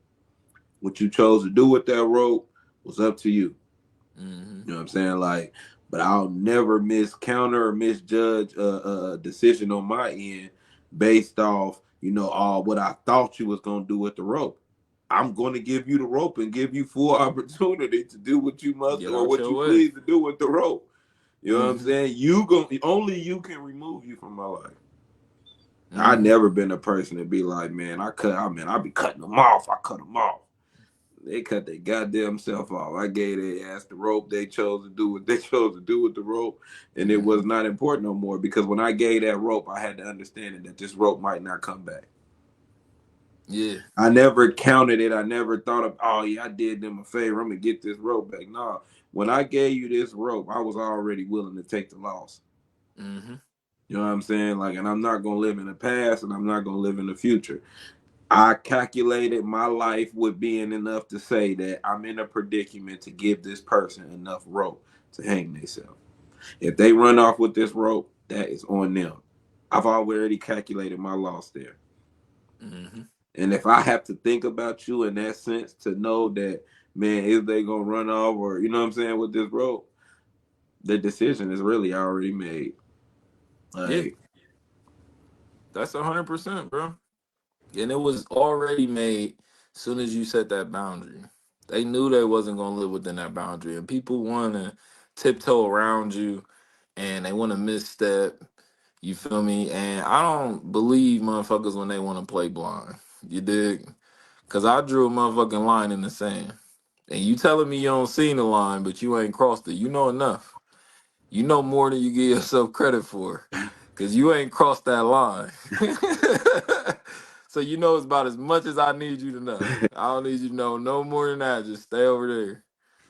Speaker 1: What you chose to do with that rope was up to you.
Speaker 2: Hmm.
Speaker 1: You know what I'm saying? Like, but I'll never miscounter or misjudge a decision on my end based off, all what I thought you was gonna do with the rope. I'm going to give you the rope and give you full opportunity to do what you must
Speaker 2: Get
Speaker 1: or
Speaker 2: out
Speaker 1: what
Speaker 2: your
Speaker 1: you
Speaker 2: way.
Speaker 1: please to do with the rope. You know what I'm
Speaker 2: Hmm.
Speaker 1: saying? You go only you can remove you from my life. I
Speaker 2: Hmm.
Speaker 1: never been a person to be like, man, I be cutting them off. I cut them off. They cut their goddamn self off. I gave their ass the rope. They chose to do what they chose to do with the rope, and it was
Speaker 2: Hmm.
Speaker 1: not important no more because when I gave that rope, I had to understand that this rope might not come back.
Speaker 2: Yeah.
Speaker 1: I never counted it. I never thought of, oh yeah, I did them a favor. I'm gonna get this rope back. No, when I gave you this rope, I was already willing to take the loss.
Speaker 2: Hmm.
Speaker 1: You know what I'm saying? Like, and I'm not gonna live in the past, and I'm not gonna live in the future. I calculated my life with being enough to say that I'm in a predicament to give this person enough rope to hang themselves. If they run off with this rope, that is on them. I've already calculated my loss there.
Speaker 2: Hmm.
Speaker 1: And if I have to think about you in that sense to know that, man, is they gonna run off or you know what I'm saying with this rope, the decision is really already made.
Speaker 2: Yeah.
Speaker 1: Like,
Speaker 2: That's 100%, bro. And it was already made soon as you set that boundary. They knew they wasn't gonna live within that boundary, and people want to tiptoe around you, and they want to misstep. You feel me? And I don't believe motherfuckers when they want to play blind. You dig? Cause I drew a motherfucking line in the sand, and you telling me you don't see the line, but you ain't crossed it. You know enough. You know more than you give yourself credit for, cause you ain't crossed that line. So you know it's about as much as I need you to know. I don't need you to know no more than that. Just stay over there.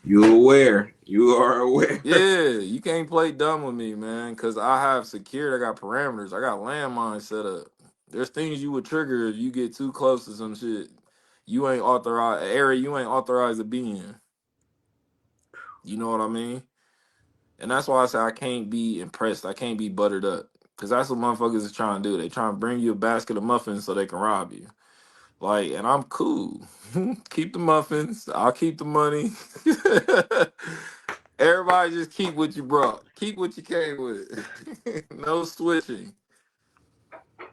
Speaker 1: You aware? You are aware.
Speaker 2: Yeah, you can't play dumb with me, man, because I have secured, I got parameters, I got landmines set up. There's things you would trigger if you get too close to some shit. You ain't authorized, area you ain't authorized to be in. You know what I mean? And that's why I say I can't be impressed. I can't be buttered up. Because that's what motherfuckers is trying to do. They trying to bring you a basket of muffins so they can rob you. Like, and I'm cool. Keep the muffins. I'll keep the money. Everybody just keep what you brought. Keep what you came with. No switching.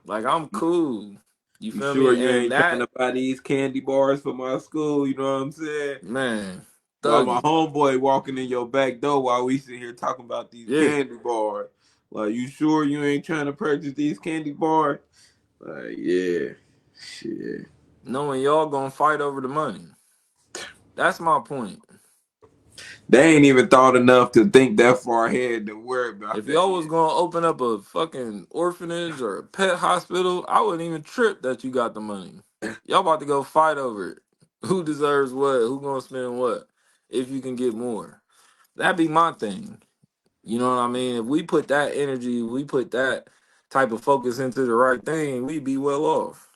Speaker 2: Like I'm cool. You
Speaker 1: You
Speaker 2: feel
Speaker 1: sure
Speaker 2: me?
Speaker 1: you
Speaker 2: And
Speaker 1: ain't trying
Speaker 2: that
Speaker 1: to buy these candy bars for my school? You know what I'm saying?
Speaker 2: man,
Speaker 1: While my
Speaker 2: thuggy.
Speaker 1: homeboy walking in your back door while we sit here talking about these
Speaker 2: Yeah.
Speaker 1: candy bars. Like, you sure you ain't trying to purchase these candy bars? Like, yeah, shit.
Speaker 2: Knowing y'all gonna fight over the money. That's my point.
Speaker 1: They ain't even thought enough to think that far ahead to worry about
Speaker 2: If
Speaker 1: that
Speaker 2: y'all was
Speaker 1: yet.
Speaker 2: gonna open up a fucking orphanage or a pet hospital, I wouldn't even trip that you got the money. Y'all about to go fight over it. Who deserves what? Who gonna spend what? If you can get more. That'd be my thing. You know what I mean? If we put that energy, we put that type of focus into the right thing, we'd be well off.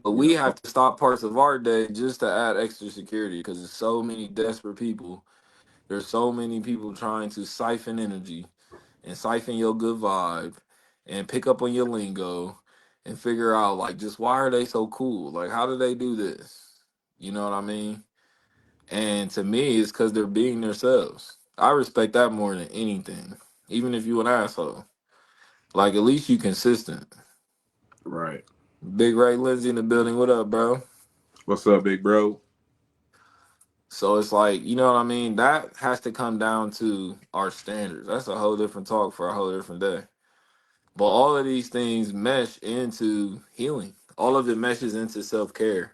Speaker 2: But we
Speaker 1: Yeah,
Speaker 2: have to stop parts of our day just to add extra security because there's so many desperate people. There's so many people trying to siphon energy and siphon your good vibe and pick up on your lingo and figure out like just why are they so cool? Like how do they do this? You know what I mean? And to me, it's because they're being themselves. I respect that more than anything. Even if you an asshole. Like at least you consistent.
Speaker 1: right.
Speaker 2: Big Ray Lindsay in the building. What up, bro?
Speaker 1: What's up, big bro?
Speaker 2: So it's like, you know what I mean? That has to come down to our standards. That's a whole different talk for a whole different day. But all of these things mesh into healing. All of it meshes into self-care.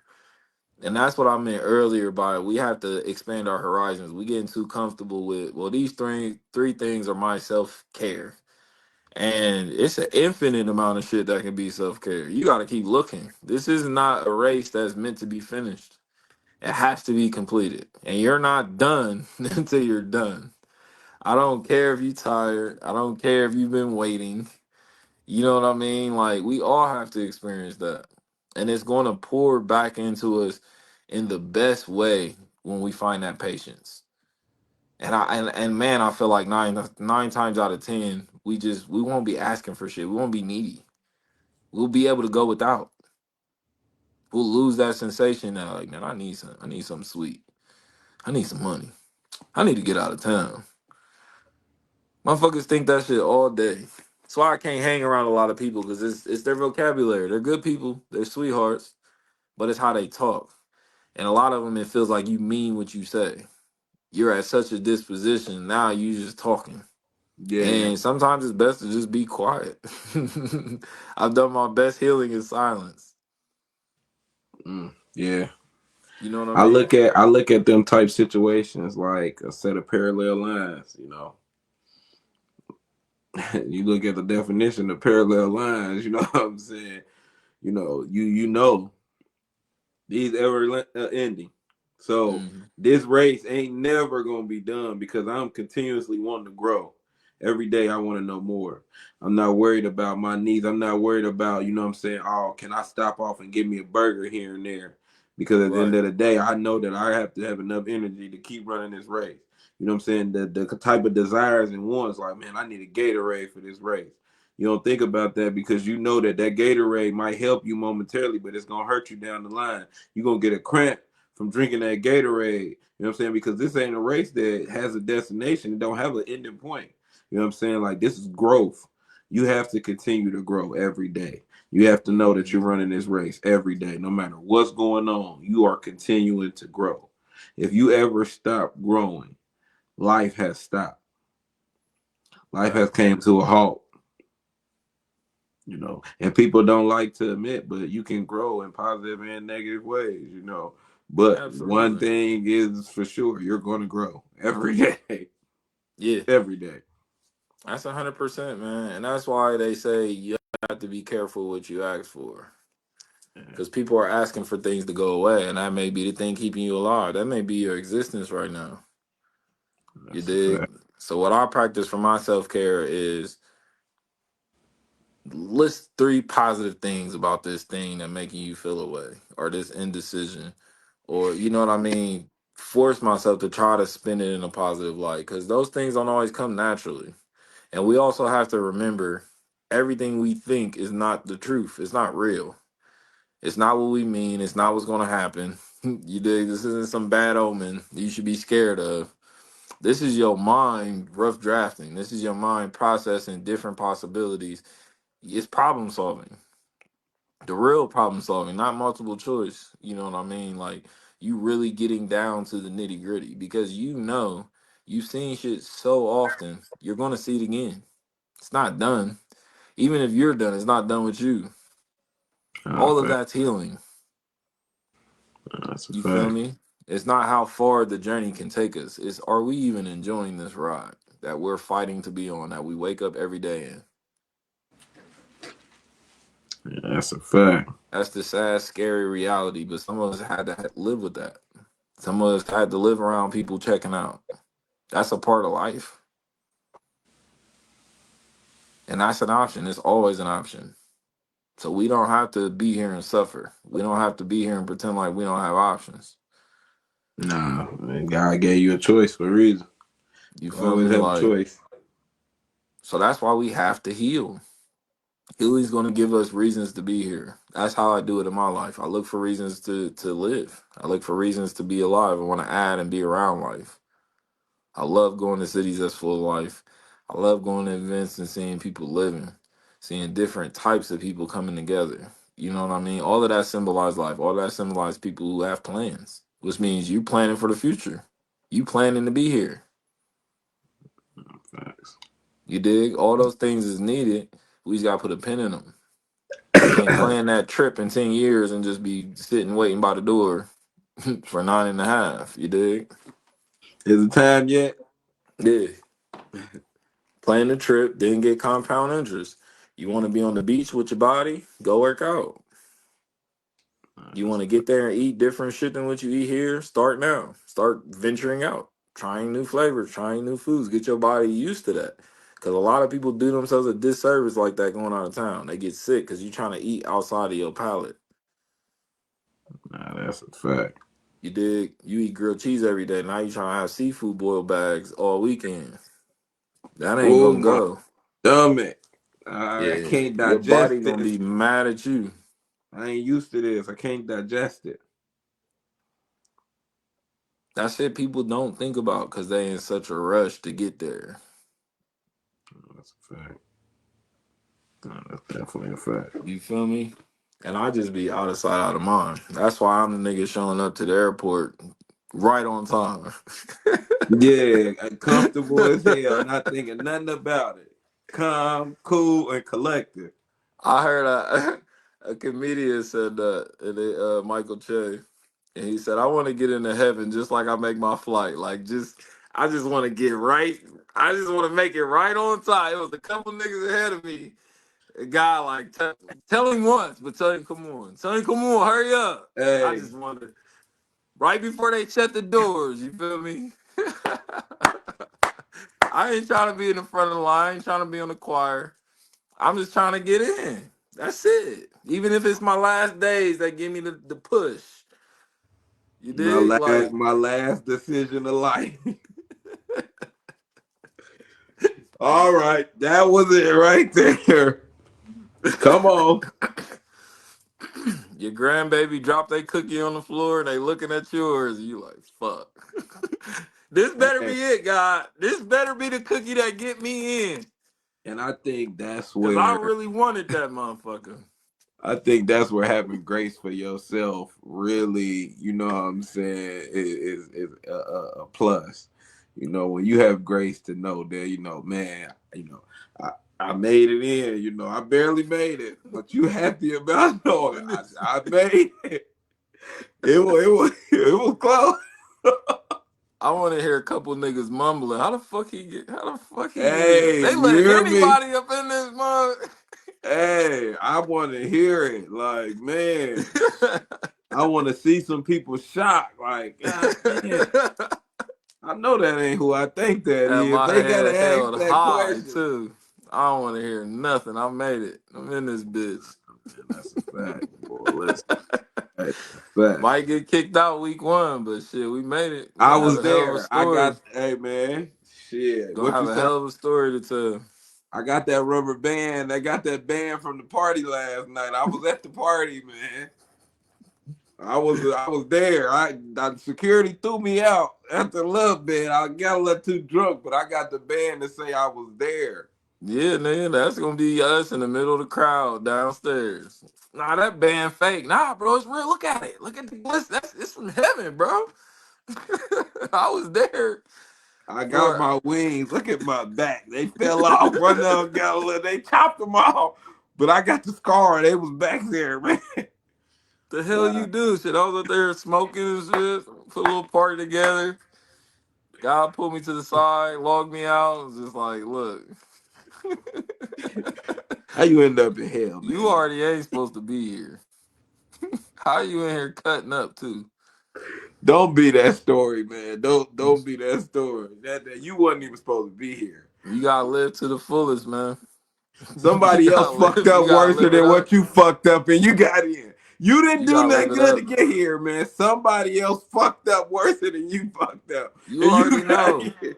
Speaker 2: And that's what I meant earlier by we have to expand our horizons. We getting too comfortable with, well, these three things are my self-care. And it's an infinite amount of shit that can be self-care. You gotta keep looking. This is not a race that's meant to be finished. It has to be completed. And you're not done until you're done. I don't care if you're tired. I don't care if you've been waiting. You know what I mean? Like we all have to experience that. And it's going to pour back into us in the best way when we find that patience. And man, I feel like nine times out of 10, we won't be asking for shit. We won't be needy. We'll be able to go without. We'll lose that sensation that like, man, I need something sweet. I need some money. I need to get out of town. Motherfuckers think that shit all day. That's why I can't hang around a lot of people because it's their vocabulary. They're good people. They're sweethearts, but it's how they talk. And a lot of them, it feels like you mean what you say. You're at such a disposition now. You just talking,
Speaker 1: Yeah.
Speaker 2: and sometimes it's best to just be quiet. I've done my best healing in silence.
Speaker 1: Yeah.
Speaker 2: You know what I
Speaker 1: I
Speaker 2: mean?
Speaker 1: look at them type situations like a set of parallel lines, you know. You look at the definition of parallel lines, you know what I'm saying? You know these ever ending. So
Speaker 2: Hmm.
Speaker 1: this race ain't never gonna be done because I'm continuously wanting to grow. Every day I want to know more. I'm not worried about my needs. I'm not worried about, you know what I'm saying, oh, can I stop off and get me a burger here and there? Because at the end
Speaker 2: Right.
Speaker 1: of the day, I know that I have to have enough energy to keep running this race. You know what I'm saying? The type of desires and wants, like, man, I need a Gatorade for this race. You don't think about that because you know that that Gatorade might help you momentarily, but it's gonna hurt you down the line. You're gonna get a cramp from drinking that Gatorade. You know what I'm saying? Because this ain't a race that has a destination. It don't have an ending point. You know what I'm saying? Like this is growth. You have to continue to grow every day. You have to know that
Speaker 2: Hmm.
Speaker 1: you're running this race every day, no matter what's going on. You are continuing to grow. If you ever stop growing, life has stopped. Life has
Speaker 2: Facts.
Speaker 1: came to a halt. You know, and people don't like to admit, but you can grow in positive and negative ways, you know. But one
Speaker 2: Absolutely.
Speaker 1: thing is for sure, you're going to grow every day,
Speaker 2: Yeah.
Speaker 1: every day.
Speaker 2: That's 100%, man. And that's why they say have to be careful what you ask for.
Speaker 1: Yeah,
Speaker 2: Because people are asking for things to go away, and that may be the thing keeping you alive. That may be your existence right now. You
Speaker 1: that's a
Speaker 2: dig?
Speaker 1: fact.
Speaker 2: So what I practice for my self-care is list three positive things about this thing that making you feel away, or this indecision, or you know what I mean. Force myself to try to spin it in a positive light, because those things don't always come naturally. And we also have to remember, everything we think is not the truth. It's not real. It's not what we mean. It's not what's going to happen. You dig? This isn't some bad omen you should be scared of. This is your mind rough drafting. This is your mind processing different possibilities. It's problem solving. The real problem solving, not multiple choice. You know what I mean? Like, you really getting down to the nitty gritty, because you've seen shit so often, you're going to see it again. It's not done. Even if you're done, it's not done with you.
Speaker 1: Ah,
Speaker 2: All of
Speaker 1: fact.
Speaker 2: that's healing.
Speaker 1: That's a
Speaker 2: You feel
Speaker 1: fact.
Speaker 2: me? It's not how far the journey can take us. It's, are we even enjoying this ride that we're fighting to be on, that we wake up every day in?
Speaker 1: Yeah, that's a fact.
Speaker 2: That's the sad, scary reality. But some of us had to live with that. Some of us had to live around people checking out. That's a part of life. And that's an option. It's always an option. So we don't have to be here and suffer. We don't have to be here and pretend like we don't have options.
Speaker 1: Nah, man, God gave you a choice for a reason.
Speaker 2: You
Speaker 1: You
Speaker 2: feel
Speaker 1: always
Speaker 2: me?
Speaker 1: have a
Speaker 2: Like,
Speaker 1: choice.
Speaker 2: so that's why we have to heal. Healing's going to give us reasons to be here. That's how I do it in my life. I look for reasons to live. I look for reasons to be alive. I want to add and be around life. I love going to cities that's full of life. I love going to events and seeing people living, seeing different types of people coming together. You know what I mean? All of that symbolize life. All that symbolize people who have plans, which means you planning for the future. You planning to be here.
Speaker 1: Facts.
Speaker 2: You dig? All those things is needed. We just got to put a pin in them. We ain't plan that trip in 10 years and just be sitting waiting by the door for 9.5. You dig?
Speaker 1: Is it time yet?
Speaker 2: Yeah. Plan the trip, then get compound interest. You want to be on the beach with your body? Go work out. You want
Speaker 1: That's
Speaker 2: to
Speaker 1: a
Speaker 2: get
Speaker 1: fact.
Speaker 2: there and eat different shit than what you eat here? Start now. Start venturing out, trying new flavors, trying new foods. Get your body used to that. Because a lot of people do themselves a disservice like that going out of town. They get sick because you're trying to eat outside of your palate.
Speaker 1: Nah, that's a fact.
Speaker 2: You dig? You eat grilled cheese every day. Now you trying to have seafood boiled bags all weekend. That ain't
Speaker 1: Oh
Speaker 2: gonna
Speaker 1: my
Speaker 2: go.
Speaker 1: stomach. I
Speaker 2: Yeah,
Speaker 1: can't
Speaker 2: your
Speaker 1: digest
Speaker 2: body gonna
Speaker 1: this.
Speaker 2: be mad at you.
Speaker 1: I ain't used to this. I can't digest it.
Speaker 2: That's shit people don't think about because they in such a rush to get there.
Speaker 1: That's a fact. Nah, that's definitely a fact.
Speaker 2: You feel me? And I just be out of sight, out of mind. That's why I'm the nigga showing up to the airport right on time.
Speaker 1: Yeah, comfortable as hell, not thinking nothing about it. Calm, cool, and collected.
Speaker 2: I heard a comedian said that, and Michael Che, and he said, "I want to get into heaven just like I make my flight. Like, just I just want to get right. I just want to make it right on time." It was a couple niggas ahead of me. A guy like, tell him once, but tell him come on, hurry up. I
Speaker 1: Hey,
Speaker 2: just wanted right before they shut the doors. You feel me? I ain't trying to be in the front of the line. I ain't trying to be on the choir. I'm just trying to get in. That's it. Even if it's my last days that give me the push. You dig? Like,
Speaker 1: my last decision of life. All right, that was it right there. Come on.
Speaker 2: your grandbaby dropped their cookie on the floor and they looking at yours, and you like, fuck. This better
Speaker 1: Hey,
Speaker 2: be it, God. This better be the cookie that get me in.
Speaker 1: and I think that's
Speaker 2: Cause I
Speaker 1: where
Speaker 2: really wanted that motherfucker.
Speaker 1: having grace for yourself really, you know what I'm saying, is a plus. You know, when you have grace to know that, you know, man, you know, I, I made it in, you know, I barely made it, but you happy about knowing I made it. It was close.
Speaker 2: I want to hear a couple niggas mumbling. How the fuck he get? How the fuck he get in?
Speaker 1: Hey,
Speaker 2: They
Speaker 1: you
Speaker 2: letting
Speaker 1: hear me?
Speaker 2: anybody up in this mug.
Speaker 1: Hey, I want to hear it. Like, man, I want to see some people shocked. Like, God damn, I know that ain't who I think that
Speaker 2: Had
Speaker 1: is.
Speaker 2: my
Speaker 1: They gotta
Speaker 2: head
Speaker 1: ask
Speaker 2: held
Speaker 1: that
Speaker 2: high
Speaker 1: question.
Speaker 2: too. I don't want to hear nothing. I made it. I'm in this bitch.
Speaker 1: Man, that's a fact, boy. Listen, that's a fact.
Speaker 2: Might get kicked out week 1, but shit, we made it. We
Speaker 1: I
Speaker 2: gonna have
Speaker 1: was
Speaker 2: a hell of a
Speaker 1: there. I
Speaker 2: story.
Speaker 1: got, hey man, shit.
Speaker 2: Gonna
Speaker 1: What
Speaker 2: have
Speaker 1: you
Speaker 2: a
Speaker 1: say?
Speaker 2: hell of a story to tell.
Speaker 1: I got that rubber band. I got that band from the party last night. I was at the party, man. I was there. The security threw me out after a little bit. I got a little too drunk, but I got the band to say I was there.
Speaker 2: Yeah, man, that's gonna be us in the middle of the crowd downstairs. Nah, that band fake. Nah, bro, it's real. Look at it. Look at the glitz. It's from heaven, bro. I was there
Speaker 1: I got
Speaker 2: for
Speaker 1: my wings. Look at my back. They fell off. One of them got a little. They chopped them off, but I got the scar. They was back there, man.
Speaker 2: the hell you
Speaker 1: Nah,
Speaker 2: do. Shit, I was up there smoking and shit. Put a little party together. God pulled me to the side, logged me out. It was just like, look,
Speaker 1: how you end up in hell,
Speaker 2: you
Speaker 1: man?
Speaker 2: already ain't supposed to be here. How you in here cutting up too?
Speaker 1: Don't be that story, man. Don't be that story. That you wasn't even supposed to be here.
Speaker 2: You gotta live to the fullest, man. you
Speaker 1: Somebody else
Speaker 2: gotta
Speaker 1: fucked
Speaker 2: live. You
Speaker 1: up
Speaker 2: gotta
Speaker 1: worse
Speaker 2: live it
Speaker 1: than
Speaker 2: up.
Speaker 1: what you fucked up, and you got in. You didn't
Speaker 2: You
Speaker 1: do
Speaker 2: gotta live
Speaker 1: nothing
Speaker 2: it
Speaker 1: good to
Speaker 2: up.
Speaker 1: get here, man. Somebody else fucked up worse than you fucked up,
Speaker 2: You
Speaker 1: and
Speaker 2: already
Speaker 1: you got
Speaker 2: know.
Speaker 1: in.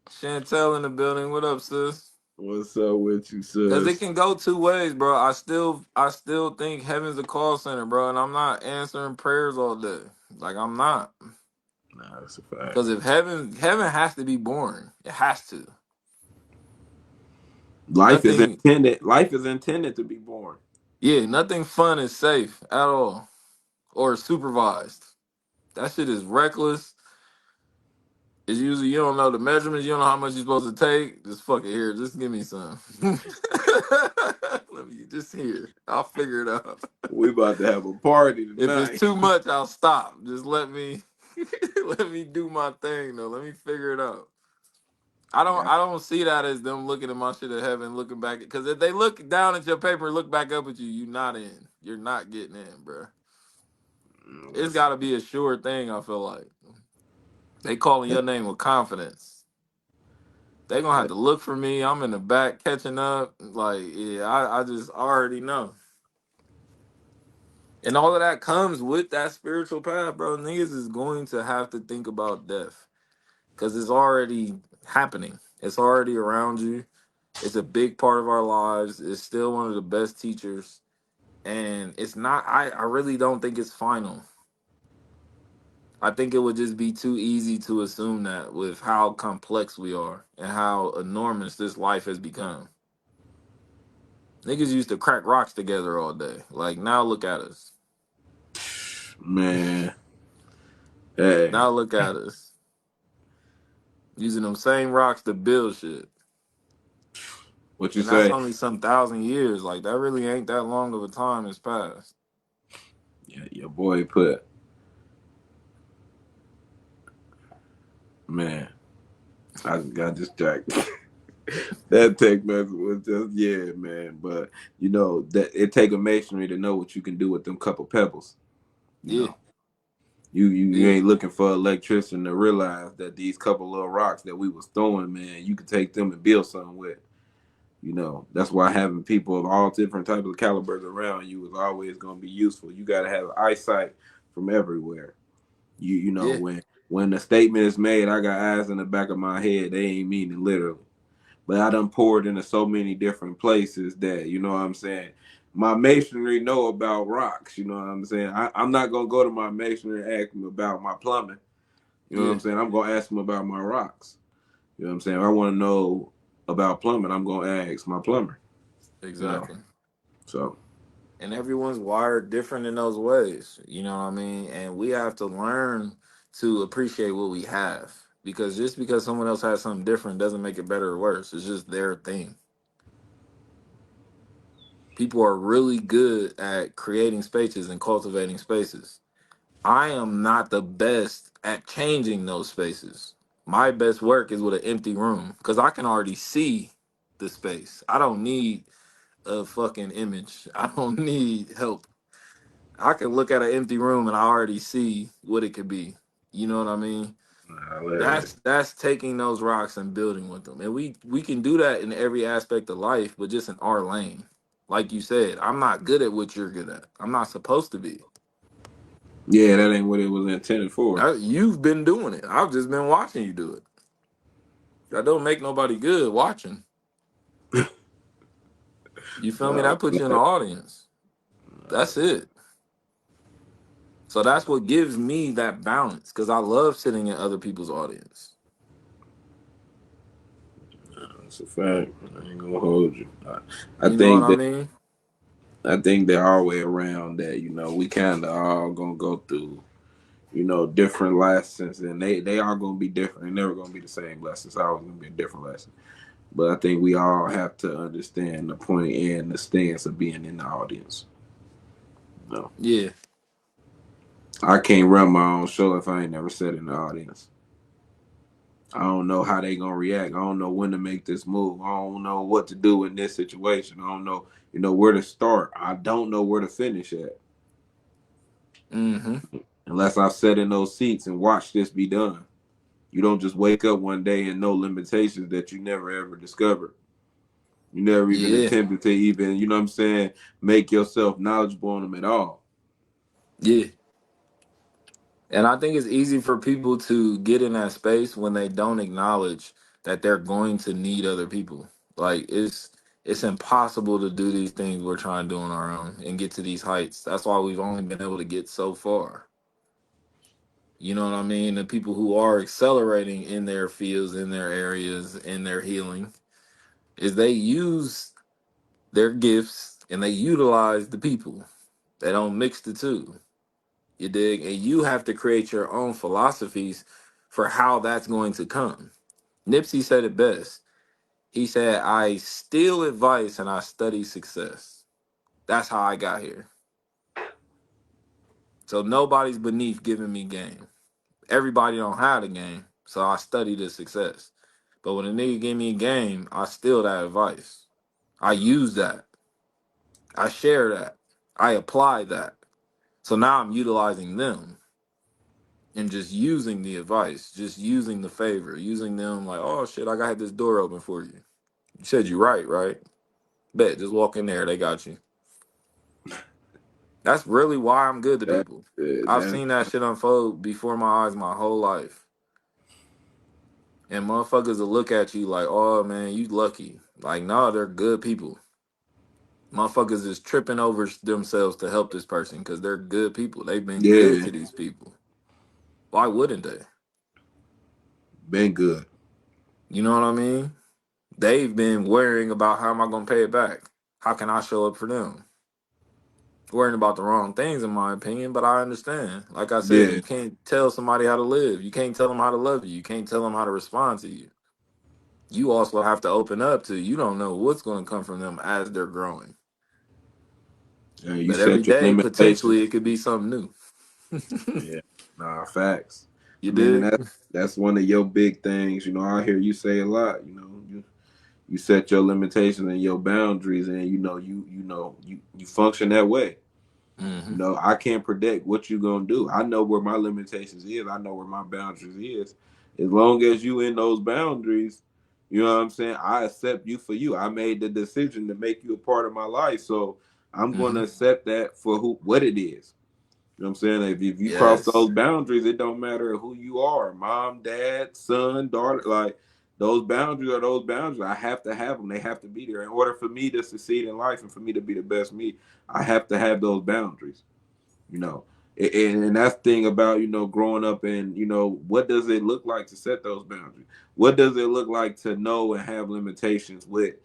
Speaker 2: Chantel in the building. What up, sis?
Speaker 1: What's up with you,
Speaker 2: Cause it
Speaker 1: sis?
Speaker 2: can go 2 ways, bro. I still think heaven's a call center, bro, and I'm not answering prayers all day. Like I'm not.
Speaker 1: Nah, that's a fact.
Speaker 2: Cause if heaven has to be boring. It has to.
Speaker 1: Life is
Speaker 2: Nothing.
Speaker 1: intended. Life is intended to be born.
Speaker 2: Yeah, nothing fun is safe at all or supervised. That shit is reckless. It's usually you don't know the measurements. You don't know how much you're supposed to take. Just fuck it here. Just give me some. Let me just here. I'll figure it out.
Speaker 1: We about to have a party
Speaker 2: If it's
Speaker 1: tonight.
Speaker 2: too much, I'll stop. Just let me let me do my thing though. Let me figure it out. I don't
Speaker 1: Yeah.
Speaker 2: I don't see that as them looking at my shit at heaven, looking back because if they look down at your paper and look back up at you, you're not in. You're not getting in, bro. It's
Speaker 1: Listen,
Speaker 2: got to be a sure thing. I feel like they calling your name with confidence. They gonna have to look for me. I'm in the back catching up. Like, yeah, I just already know. And all of that comes with that spiritual path, bro. Niggas is going to have to think about death because it's already happening. It's already around you. It's a big part of our lives. It's still one of the best teachers. And it's not, I really don't think it's final. I think it would just be too easy to assume that with how complex we are and how enormous this life has become. Niggas used to crack rocks together all day. Like now look at us.
Speaker 1: man. Hey,
Speaker 2: Now look at us. Using them same rocks to build shit.
Speaker 1: what you
Speaker 2: And that's
Speaker 1: say?
Speaker 2: only some thousand years. Like that really ain't that long of a time has passed.
Speaker 1: Yeah, your boy put, man. I just got distracted. That text message was just yeah, man. But you know that it take a masonry to know what you can do with them couple pebbles. You
Speaker 2: Yeah,
Speaker 1: know, you
Speaker 2: yeah,
Speaker 1: ain't looking for an electrician to realize that these couple little rocks that we was throwing, man, you can take them and build something with. You know, that's why having people of all different types of calibers around you is always going to be useful. You got to have eyesight from everywhere. You know
Speaker 2: yeah,
Speaker 1: when the statement is made, I got eyes in the back of my head. They ain't meaning literally. But I done poured into so many different places that you know what I'm saying. My masonry know about rocks. You know what I'm saying. I'm not gonna go to my masonry and ask him about my plumbing. You know what
Speaker 2: yeah,
Speaker 1: I'm saying. I'm gonna ask him about my rocks. You know what I'm saying. If I want to know about plumbing, I'm gonna ask my plumber. You know.
Speaker 2: exactly.
Speaker 1: So
Speaker 2: And everyone's wired different in those ways. You know what I mean? And we have to learn to appreciate what we have. Because just because someone else has something different doesn't make it better or worse. It's just their thing. People are really good at creating spaces and cultivating spaces. I am not the best at changing those spaces. My best work is with an empty room because I can already see the space. I don't need a fucking image. I don't need help. I can look at an empty room and I already see what it could be. You know what I mean?
Speaker 1: I love it.
Speaker 2: That's taking those rocks and building with them. And we can do that in every aspect of life, but just in our lane. Like you said, I'm not good at what you're good at. I'm not supposed to be.
Speaker 1: Yeah, that ain't what it was intended for.
Speaker 2: You've been doing it. I've just been watching you do it. That don't make nobody good watching. You feel me?
Speaker 1: Uh,
Speaker 2: That puts you in the audience. That's it. So that's what gives me that balance because I love sitting in other people's audience.
Speaker 1: that's a fact. I ain't gonna hold you. I
Speaker 2: You know what
Speaker 1: think
Speaker 2: I
Speaker 1: that
Speaker 2: mean?
Speaker 1: they're all way around that. We kind of all gonna go through different lessons, and they are gonna be different. They're never gonna be the same lessons. It's always gonna be a different lesson. But I think we all have to understand the point and the stance of being in the audience. No,
Speaker 2: Yeah.
Speaker 1: I can't run my own show if I ain't never sat in the audience. I don't know how they gonna react. I don't know when to make this move. I don't know what to do in this situation. I don't know, where to start. I don't know where to finish at
Speaker 2: Mm-hmm.
Speaker 1: unless I've sat in those seats and watched this be done. You don't just wake up one day and know limitations that you never ever discovered. You never even
Speaker 2: Yeah.
Speaker 1: attempted to even, you know what I'm saying, make yourself knowledgeable on them at all.
Speaker 2: Yeah. And I think it's easy for people to get in that space when they don't acknowledge that they're going to need other people. Like it's impossible to do these things we're trying to do on our own and get to these heights. That's why we've only been able to get so far. You know what I mean? The people who are accelerating in their fields, in their areas, in their healing, is they use their gifts and they utilize the people. They don't mix the two. You dig? And you have to create your own philosophies for how that's going to come. Nipsey said it best. He said, I steal advice and I study success. That's how I got here. So nobody's beneath giving me game. Everybody don't have the game. So I study the success. But when a nigga give me a game, I steal that advice. I use that. I share that. I apply that. So now I'm utilizing them and just using the advice, just using the favor, using them like, oh shit, I got this door open for you. You said you right? Bet, just walk in there, they got you. That's really why I'm good to
Speaker 1: That,
Speaker 2: people. I've
Speaker 1: that,
Speaker 2: seen that shit unfold before my eyes my whole life. And motherfuckers will look at you like, oh man, you lucky. Like, no, they're good people. Motherfuckers is tripping over themselves to help this person because they're good people. They've been good
Speaker 1: yeah,
Speaker 2: to these people. Why wouldn't they?
Speaker 1: been good.
Speaker 2: You know what I mean? They've been worrying about how am I gonna pay it back? How can I show up for them? Worrying about the wrong things, in my opinion, but I understand. Like I said,
Speaker 1: Yeah,
Speaker 2: you can't tell somebody how to live. You can't tell them how to love you. You can't tell them how to respond to you. You also have to open up to you don't know what's going to come from them as they're growing.
Speaker 1: you
Speaker 2: But every
Speaker 1: set your
Speaker 2: day, potentially,
Speaker 1: limitations.
Speaker 2: it could be something new.
Speaker 1: Yeah, nah, facts.
Speaker 2: You
Speaker 1: I mean, and
Speaker 2: dig?
Speaker 1: that's one of your big things. I hear you say a lot. You set your limitations and your boundaries, and you function that way.
Speaker 2: Hmm.
Speaker 1: I can't predict what you're gonna do. I know where my limitations is. I know where my boundaries is. As long as you in those boundaries, you know what I'm saying. I accept you for you. I made the decision to make you a part of my life, so I'm going
Speaker 2: Hmm.
Speaker 1: to accept that for what it is. You know what I'm saying? If you cross
Speaker 2: Yes.
Speaker 1: those boundaries, it don't matter who you are, mom, dad, son, daughter. Like those boundaries are those boundaries. I have to have them. They have to be there in order for me to succeed in life and for me to be the best me. I have to have those boundaries you know and that's the thing about growing up, and what does it look like to set those boundaries? What does it look like to know and have limitations with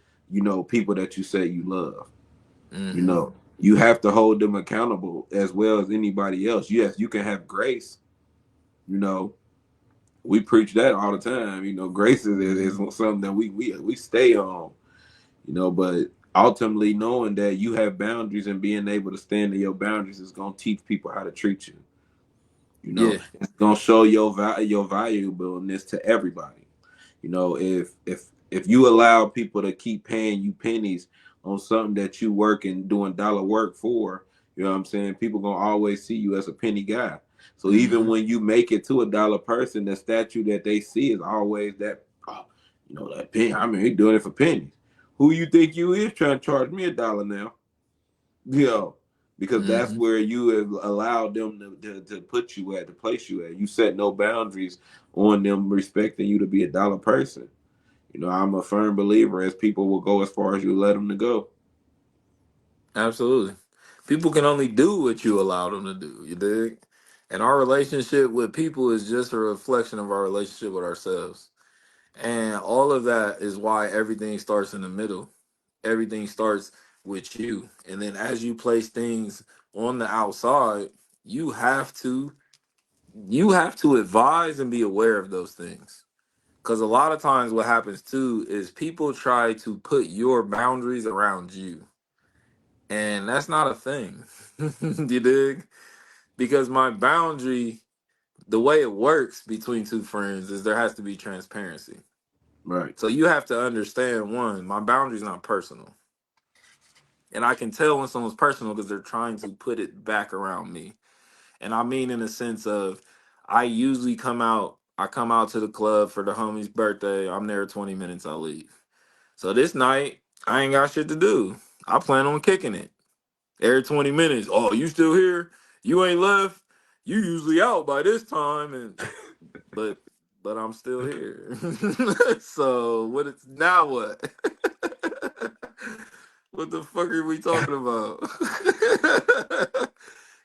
Speaker 1: people that you say you love? you
Speaker 2: Hmm.
Speaker 1: know you have to hold them accountable as well as anybody else. Yes, you can have grace. you know we preach that all the time. Grace is
Speaker 2: Hmm.
Speaker 1: something that we stay on. But ultimately knowing that you have boundaries and being able to stand in your boundaries is going to teach people how to treat you.
Speaker 2: Yeah.
Speaker 1: It's gonna show your valuableness to everybody. If you allow people to keep paying you pennies on something that you work and doing dollar work for, you know what I'm saying? People gonna always see you as a penny guy. So even
Speaker 2: Mm-hmm.
Speaker 1: when you make it to a dollar person, the statue that they see is always that, oh, you know, that penny. I mean, he doing it for pennies. Who you think you is trying to charge me $1 now? You know, because that's
Speaker 2: Mm-hmm.
Speaker 1: where you have allowed them to put you at, to place you at. You set no boundaries on them respecting you to be a dollar person. You know, I'm a firm believer as people will go as far as you let them to go.
Speaker 2: Absolutely. People can only do what you allow them to do. You dig? And our relationship with people is just a reflection of our relationship with ourselves. And all of that is why everything starts in the middle. Everything starts with you. And then as you place things on the outside, you have to you have to advise and be aware of those things. Cuz a lot of times what happens too is people try to put your boundaries around you. And that's not a thing. You dig? Because my boundary, the way it works between two friends is there has to be transparency.
Speaker 1: Right.
Speaker 2: So you have to understand one, my boundary's not personal. And I can tell when someone's personal because they're trying to put it back around me. And I mean in the sense of I come out to the club for the homie's birthday. I'm there 20 minutes, I leave. So this night, I ain't got shit to do. I plan on kicking it. Every 20 minutes, oh, you still here? You ain't left? You usually out by this time and but but I'm still here. So what it's now what? What the fuck are we talking about?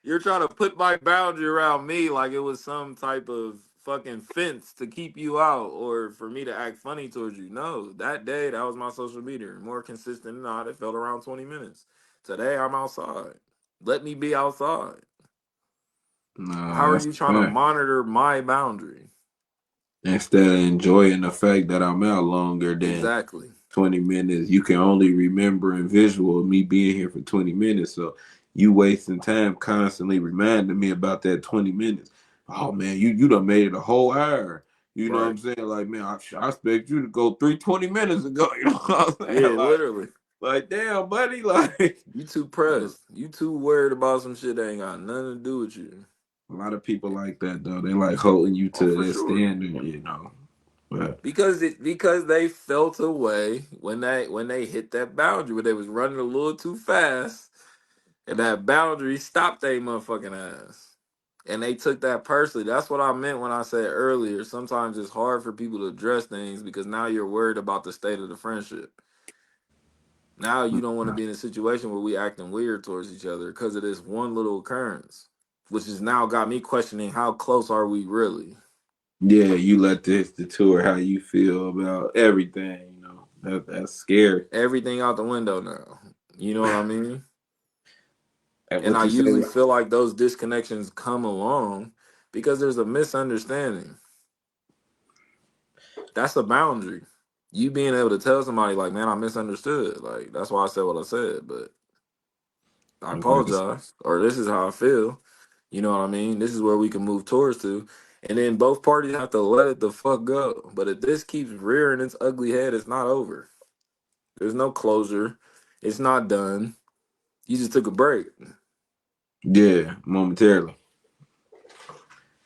Speaker 2: You're trying to put my boundary around me like it was some type of fucking fence to keep you out or for me to act funny towards you. No, that day that was my social media. More consistent than not, it felt around 20 minutes. Today I'm outside. Let me be outside. How
Speaker 1: No,
Speaker 2: are
Speaker 1: that's
Speaker 2: you
Speaker 1: a
Speaker 2: trying to
Speaker 1: fact.
Speaker 2: monitor my boundary?
Speaker 1: Instead of enjoying the fact that I'm out longer than
Speaker 2: Exactly.
Speaker 1: 20 minutes, you can only remember in visual me being here for 20 minutes. So you wasting time constantly reminding me about that 20 minutes. Oh man, you done made it a whole hour. You know what
Speaker 2: Right.
Speaker 1: I'm saying? Like, man, I expect you to go 3 20 minutes ago. You know what I'm saying?
Speaker 2: Yeah, literally.
Speaker 1: Like damn, buddy. Like,
Speaker 2: You too
Speaker 1: uh,
Speaker 2: pressed. You too worried about some shit that ain't got nothing to do with you.
Speaker 1: a lot of people like that though. They like holding you
Speaker 2: Oh,
Speaker 1: to
Speaker 2: for
Speaker 1: that
Speaker 2: sure.
Speaker 1: standard, you know. But
Speaker 2: Because they felt a way when they hit that boundary when they was running a little too fast and that boundary stopped they motherfucking ass. And they took that personally. That's what I meant when I said earlier. Sometimes it's hard for people to address things because now you're worried about the state of the friendship. Now you don't want to be in a situation where we acting weird towards each other because of this one little occurrence, which has now got me questioning how close are we really?
Speaker 1: yeah, you let this detour how you feel about everything. You know that's scary.
Speaker 2: Everything out the window now. You know what I mean?
Speaker 1: And
Speaker 2: And
Speaker 1: what
Speaker 2: I
Speaker 1: you say?
Speaker 2: usually feel like those disconnections come along because there's a misunderstanding. That's a boundary. You being able to tell somebody like, man, I misunderstood. Like that's why I said what I said, but I
Speaker 1: Like,
Speaker 2: apologize. Or this is how I feel. You know what I mean? This is where we can move towards to. And then both parties have to let it the fuck go. But if this keeps rearing its ugly head, it's not over. There's no closure. It's not done. You just took a break.
Speaker 1: yeah, momentarily.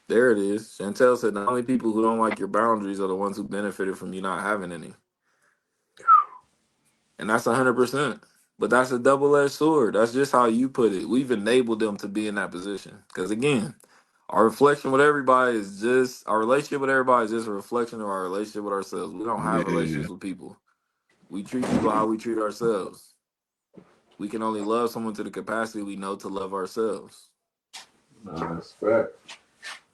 Speaker 2: There it is. Chantel said the only people who don't like your boundaries are the ones who benefited from you not having any. And that's 100%. But that's a double-edged sword. That's just how you put it. We've enabled them to be in that position. Because again, our reflection with everybody is just our relationship with everybody is just a reflection of our relationship with ourselves. We don't have
Speaker 1: Yeah,
Speaker 2: relationships with people. We treat people how we treat ourselves. We can only love someone to the capacity we know to love ourselves.
Speaker 1: no, that's fact.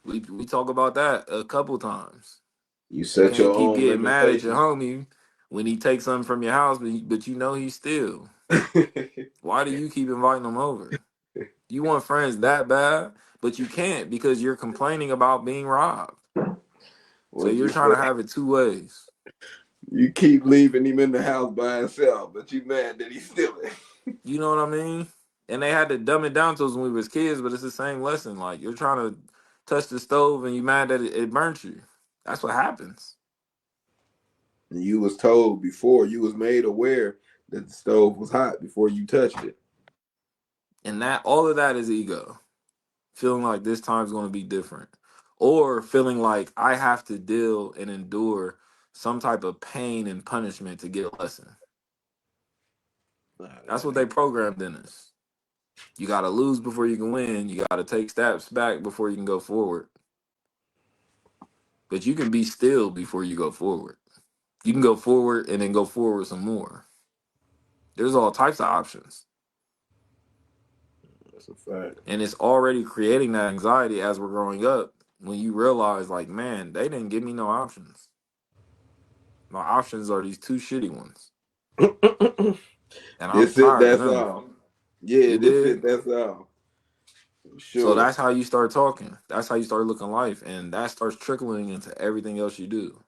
Speaker 2: We talk about that a couple times.
Speaker 1: You
Speaker 2: You
Speaker 1: set
Speaker 2: can't
Speaker 1: your
Speaker 2: keep
Speaker 1: own
Speaker 2: getting mad at your
Speaker 1: limitations.
Speaker 2: homie when he takes something from your house, but you know he steal. Why do you keep inviting him over? You want friends that bad, but you can't because you're complaining about being robbed. So
Speaker 1: What
Speaker 2: you're
Speaker 1: you
Speaker 2: trying
Speaker 1: say?
Speaker 2: to have it two ways.
Speaker 1: You keep leaving him in the house by himself, but you mad that he's stealing.
Speaker 2: You know what I mean? And they had to dumb it down to us when we was kids, but it's the same lesson. Like you're trying to touch the stove and you mad that it burnt you. That's what happens.
Speaker 1: And you was told before, you was made aware that the stove was hot before you touched it.
Speaker 2: And that all of that is ego. Feeling like this time's going to be different. Or feeling like I have to deal and endure some type of pain and punishment to get a lesson.
Speaker 1: Nah,
Speaker 2: That's
Speaker 1: that
Speaker 2: what they
Speaker 1: ain't.
Speaker 2: programmed in us. You got to lose before you can win. You got to take steps back before you can go forward. But you can be still before you go forward. You can go forward and then go forward some more. There's all types of options.
Speaker 1: That's a fact.
Speaker 2: And it's already creating that anxiety as we're growing up when you realize, like, man, they didn't give me no options. My options are these two shitty ones. And I'm
Speaker 1: This it.
Speaker 2: tired of
Speaker 1: That's
Speaker 2: them.
Speaker 1: all. Yeah,
Speaker 2: You
Speaker 1: this it.
Speaker 2: dig?
Speaker 1: That's all. For
Speaker 2: So
Speaker 1: sure.
Speaker 2: that's how you start talking. That's how you start looking life. And that starts trickling into everything else you do.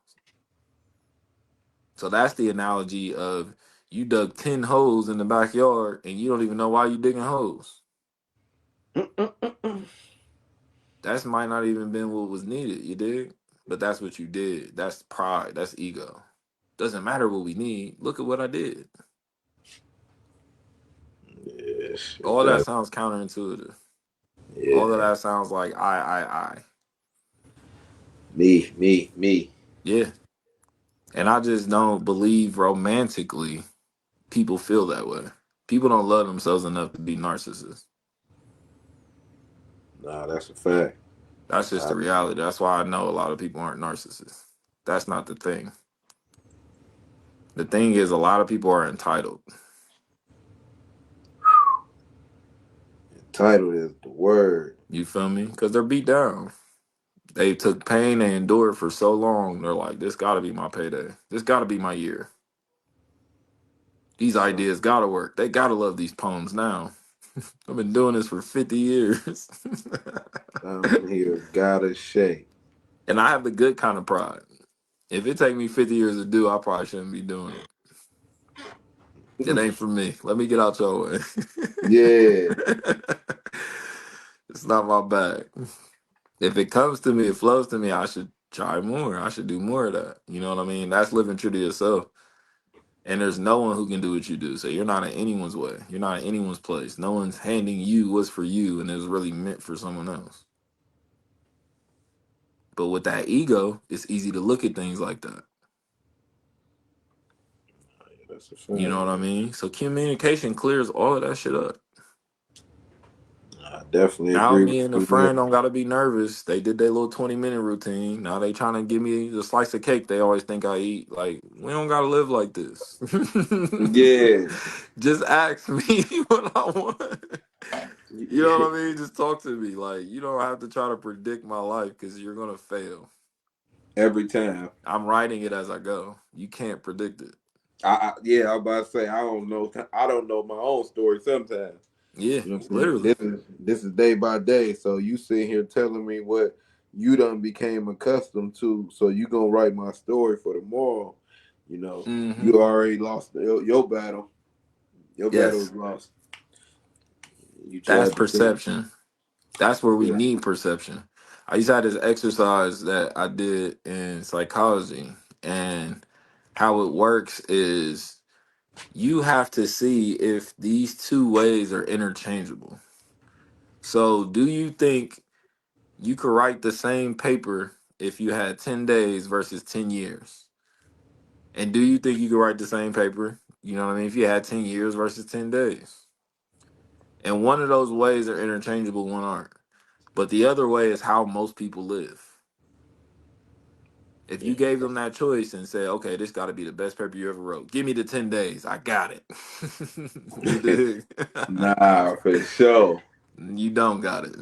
Speaker 2: So that's the analogy of you dug 10 holes in the backyard and you don't even know why you digging holes. That's might not even been what was needed, you dig? But that's what you did. That's pride. That's ego. Doesn't matter what we need. Look at what I did.
Speaker 1: Yes, it
Speaker 2: All that
Speaker 1: does.
Speaker 2: sounds counterintuitive. All of
Speaker 1: Yeah.
Speaker 2: that sounds like I.
Speaker 1: Me.
Speaker 2: Yeah. And I just don't believe romantically people feel that way. People don't love themselves enough to be narcissists.
Speaker 1: Nah, that's a fact.
Speaker 2: That's just
Speaker 1: I,
Speaker 2: the reality. That's why I know a lot of people aren't narcissists. That's not the thing. The thing is, a lot of people are entitled.
Speaker 1: entitled is the word.
Speaker 2: You feel me? Because they're beat down. They took pain, they endured for so long. They're like, this got to be my payday. This got to be my year. These
Speaker 1: Some,
Speaker 2: ideas got to work. They got to love these poems now. I've been doing this for 50 years.
Speaker 1: some here gotta shake.
Speaker 2: And I have the good kind of pride. If it take me 50 years to do, I probably shouldn't be doing it. It ain't for me. Let me get out your way.
Speaker 1: Yeah.
Speaker 2: It's not my bag. If it comes to me, it flows to me, I should try more. I should do more of that. You know what I mean? That's living true to yourself. And there's no one who can do what you do. So you're not in anyone's way. You're not in anyone's place. No one's handing you what's for you and is really meant for someone else. But with that ego, it's easy to look at things like that.
Speaker 1: That's a
Speaker 2: You know
Speaker 1: fact.
Speaker 2: what I mean? So communication clears all of that shit up.
Speaker 1: I definitely
Speaker 2: Now
Speaker 1: agree with
Speaker 2: me and a
Speaker 1: you
Speaker 2: friend
Speaker 1: there.
Speaker 2: don't gotta be nervous. They did their little 20-minute routine. Now they trying to give me the slice of cake they always think I eat. Like, we don't gotta live like this.
Speaker 1: Yeah.
Speaker 2: Just ask me what I want. You know what I mean? Just talk to me. Like, you don't have to try to predict my life because you're gonna fail.
Speaker 1: Every time.
Speaker 2: I'm writing it as I go. You can't predict it.
Speaker 1: Yeah, I'm about to say I don't know. I don't know my own story sometimes.
Speaker 2: Yeah,
Speaker 1: You know what I'm saying?
Speaker 2: literally.
Speaker 1: This is day by day. So you sitting here telling me what you done became accustomed to. So you gonna write my story for tomorrow. You know,
Speaker 2: Hmm.
Speaker 1: you already lost your battle. Your battle
Speaker 2: Yes.
Speaker 1: is lost. You
Speaker 2: That's
Speaker 1: tried to think.
Speaker 2: perception. That's where we
Speaker 1: Yeah.
Speaker 2: need perception. I used to have this exercise that I did in psychology, and how it works is you have to see if these two ways are interchangeable. So, do you think you could write the same paper if you had 10 days versus 10 years? And do you think you could write the same paper, you know what I mean, if you had 10 years versus 10 days? And one of those ways are interchangeable, one aren't. But the other way is how most people live. If you gave them that choice and said, okay, this got to be the best paper you ever wrote, give me the 10 days. I got it. You dig?
Speaker 1: Nah, for sure.
Speaker 2: You don't got it.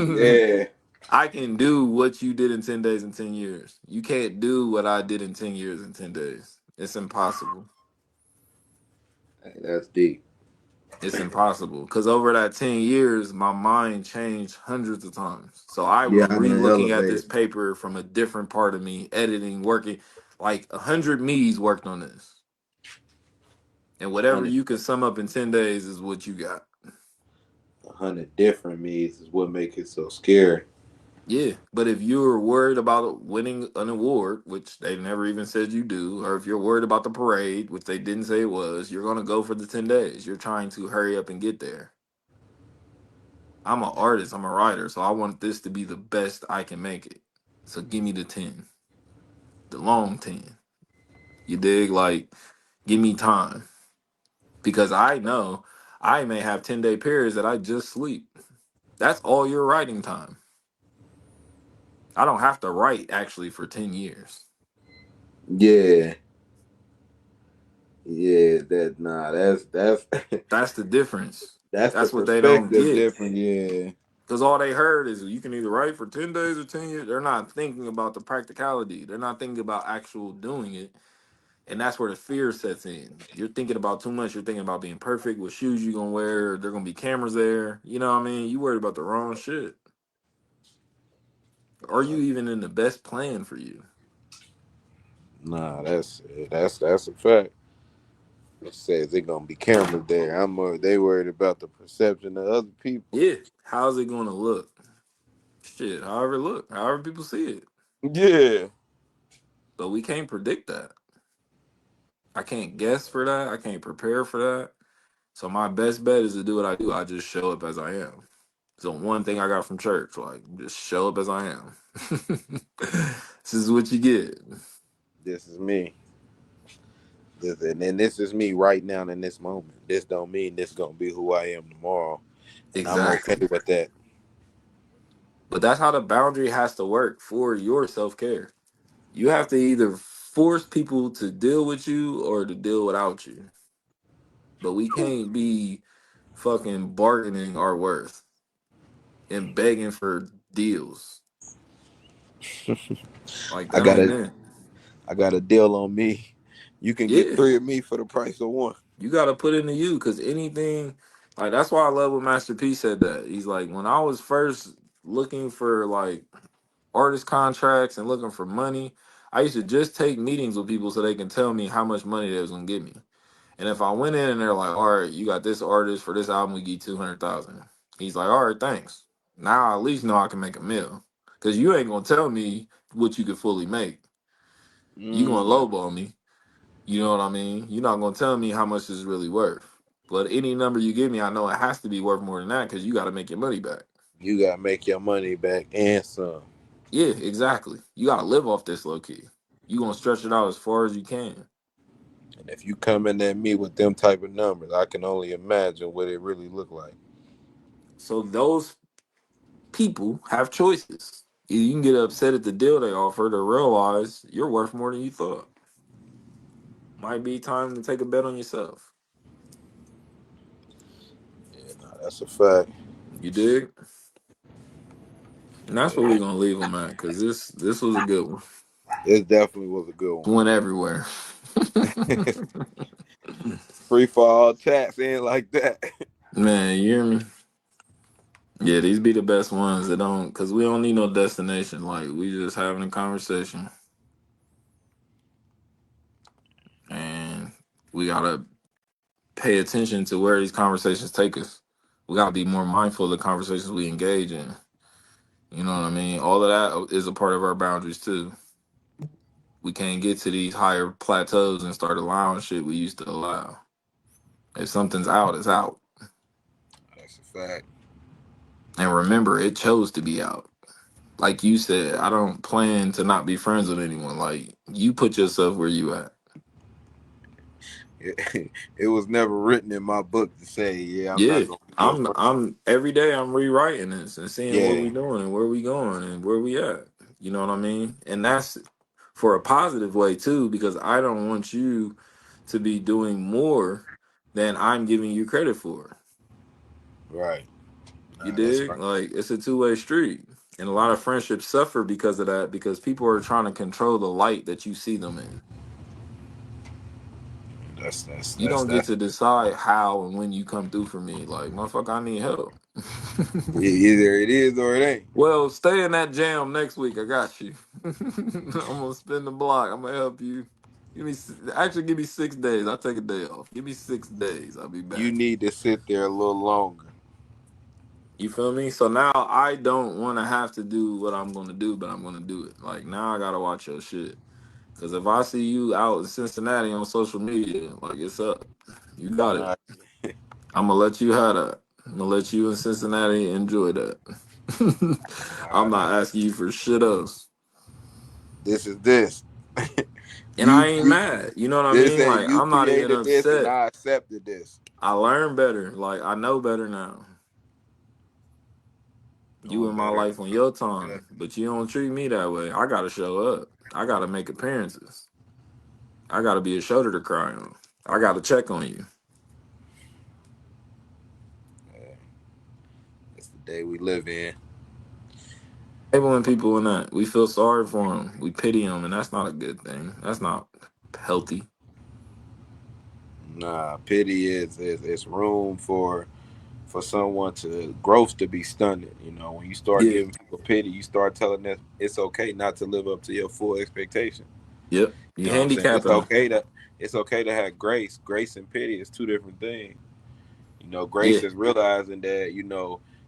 Speaker 1: Yeah.
Speaker 2: I can do what you did in 10 days in 10 years. You can't do what I did in 10 years in 10 days. It's impossible.
Speaker 1: Hey, that's deep.
Speaker 2: It's impossible. Because over that 10 years, my mind changed hundreds of times. So I
Speaker 1: Yeah,
Speaker 2: was
Speaker 1: I done
Speaker 2: re-looking at this
Speaker 1: elevated.
Speaker 2: paper from a different part of me, editing, working. Like 100 me's worked on this. And whatever
Speaker 1: 100,
Speaker 2: you can sum up in 10 days is what you got.
Speaker 1: 100 different me's is what make it so scary.
Speaker 2: Yeah, but if you're worried about winning an award, which they never even said you do, or if you're worried about the parade, which they didn't say it was, you're going to go for the 10 days. You're trying to hurry up and get there. I'm an artist, I'm a writer, so I want this to be the best I can make it. So give me the 10, the long 10. You dig? Like, give me time. Because I know I may have 10-day periods that I just sleep. That's all your writing time. I don't have to write actually for 10 years.
Speaker 1: Yeah, yeah. That nah. That's
Speaker 2: That's the difference.
Speaker 1: that's the
Speaker 2: That's what they don't
Speaker 1: perspective
Speaker 2: get.
Speaker 1: different. Yeah.
Speaker 2: Because all they heard is you can either write for 10 days or 10 years. They're not thinking about the practicality. They're not thinking about actual doing it. And that's where the fear sets in. You're thinking about too much. You're thinking about being perfect, what shoes you're going to wear. There going to be cameras there. You know what I mean? You worried about the wrong shit. Are you even in the best plan for you?
Speaker 1: Nah, that's a fact. It says it gonna be cameras there. They worried about the perception of other people.
Speaker 2: Yeah. How's it going to look? Shit, however it look, however people see it.
Speaker 1: Yeah.
Speaker 2: But we can't predict that. I can't guess for that. I can't prepare for that. So my best bet is to do what I do. I just show up as I am. So one thing I got from church, like just show up as I am. This is what you get.
Speaker 1: This is me. And this is me right now in this moment. This don't mean this gonna be who I am tomorrow, and I'm okay
Speaker 2: Exactly.
Speaker 1: with that.
Speaker 2: But that's how the boundary has to work for your self care. You have to either force people to deal with you or to deal without you. But we can't be fucking bargaining our worth and begging for deals. Like
Speaker 1: I
Speaker 2: that
Speaker 1: got
Speaker 2: ain't
Speaker 1: a
Speaker 2: it.
Speaker 1: I got a deal on me. You can get
Speaker 2: Yeah.
Speaker 1: three of me for the price of one.
Speaker 2: You gotta put into you because anything like that's why I love what Master P said that. He's like, when I was first looking for like artist contracts and looking for money, I used to just take meetings with people so they can tell me how much money they was gonna give me. And if I went in and they're like, all right, you got this artist for this album, we give you 200,000. He's like, all right, thanks. Now I at least know I can make a meal. Cause you ain't gonna tell me what you could fully make. You gonna
Speaker 1: Mm,
Speaker 2: lowball me. You know what I mean? You're not gonna tell me how much this is really worth. But any number you give me, I know it has to be worth more than that because you got to make your money back.
Speaker 1: you gotta make your money back and some.
Speaker 2: Yeah, exactly. You got to live off this low key. You gonna stretch it out as far as you can.
Speaker 1: And if you coming at me with them type of numbers, I can only imagine what it really look like.
Speaker 2: So those people have choices. Either you can get upset at the deal they offered or realize you're worth more than you thought. Might be time to take a bet on yourself.
Speaker 1: Yeah, nah, that's a fact.
Speaker 2: You dig? And that's what we're
Speaker 1: Yeah,
Speaker 2: gonna leave them at because this was a good one.
Speaker 1: this definitely was a good one.
Speaker 2: Went everywhere.
Speaker 1: Free for all tax ain't like that.
Speaker 2: Man, you hear me? Yeah, these be the best ones that don't, cause we don't need no destination. Like we just having a conversation, and we gotta pay attention to where these conversations take us. We gotta be more mindful of the conversations we engage in. You know what I mean? All of that is a part of our boundaries too. We can't get to these higher plateaus and start allowing shit we used to allow. If something's out, it's out.
Speaker 1: That's a fact.
Speaker 2: And remember, it chose to be out. Like you said, I don't plan to not be friends with anyone. Like you put yourself where you at.
Speaker 1: It was never written in my book to say, yeah, I'm
Speaker 2: Yeah,
Speaker 1: not gonna be your
Speaker 2: I'm
Speaker 1: friend.
Speaker 2: I'm every day I'm rewriting this and seeing what
Speaker 1: Yeah,
Speaker 2: we doing and where we going and where we at. You know what I mean? And that's for a positive way too, because I don't want you to be doing more than I'm giving you credit for.
Speaker 1: right.
Speaker 2: You
Speaker 1: Nah, that's
Speaker 2: dig?
Speaker 1: right.
Speaker 2: Like it's a two-way street. And a lot of friendships suffer because of that, because people are trying to control the light that you see them in. You don't get
Speaker 1: That's
Speaker 2: to decide how and when you come through for me. Like, motherfucker, I need help.
Speaker 1: either it is or it ain't.
Speaker 2: Well, stay in that jam next week. I got you. I'm gonna spin the block. I'm gonna help you. Actually give me 6 days. I'll take a day off. Give me 6 days. I'll be
Speaker 1: You
Speaker 2: back.
Speaker 1: need to sit there a little longer.
Speaker 2: You feel me? So now I don't want to have to do what I'm going to do, but I'm going to do it. Like now I got to watch your shit. Because if I see you out in Cincinnati on social media, like it's up. You got it.
Speaker 3: Nah,
Speaker 2: I'm going to let you have that. I'm going to let you in Cincinnati enjoy that. I'm
Speaker 3: nah,
Speaker 2: not asking you for shit else.
Speaker 3: this is this.
Speaker 2: And I
Speaker 3: you
Speaker 2: ain't
Speaker 3: you
Speaker 2: mad. You know what I
Speaker 3: this
Speaker 2: mean?
Speaker 3: and
Speaker 2: Like
Speaker 3: you
Speaker 2: I'm not even
Speaker 3: created this and
Speaker 2: upset.
Speaker 3: I accepted this.
Speaker 2: I learned better. Like I know better now. You
Speaker 3: Knowing
Speaker 2: in my
Speaker 3: better.
Speaker 2: life on your
Speaker 3: Yeah.
Speaker 2: time, but you don't treat me that way. I gotta show up. I gotta make appearances. I gotta be a shoulder to cry on. I gotta check on you.
Speaker 3: It's the day we live in.
Speaker 2: Enabling people in that we feel sorry for them, we pity them, and that's not a good thing. That's not healthy.
Speaker 3: Nah, pity is room for someone to growth to be stunted. You know, when you start
Speaker 2: Yeah.
Speaker 3: giving people pity, you start telling them it's okay not to live up to your full expectation.
Speaker 2: Yep. You
Speaker 3: You know what I'm saying?
Speaker 2: handicapping them.
Speaker 3: It's okay to have grace. Grace and pity is two different things. You know,
Speaker 2: Yeah.
Speaker 3: grace is realizing that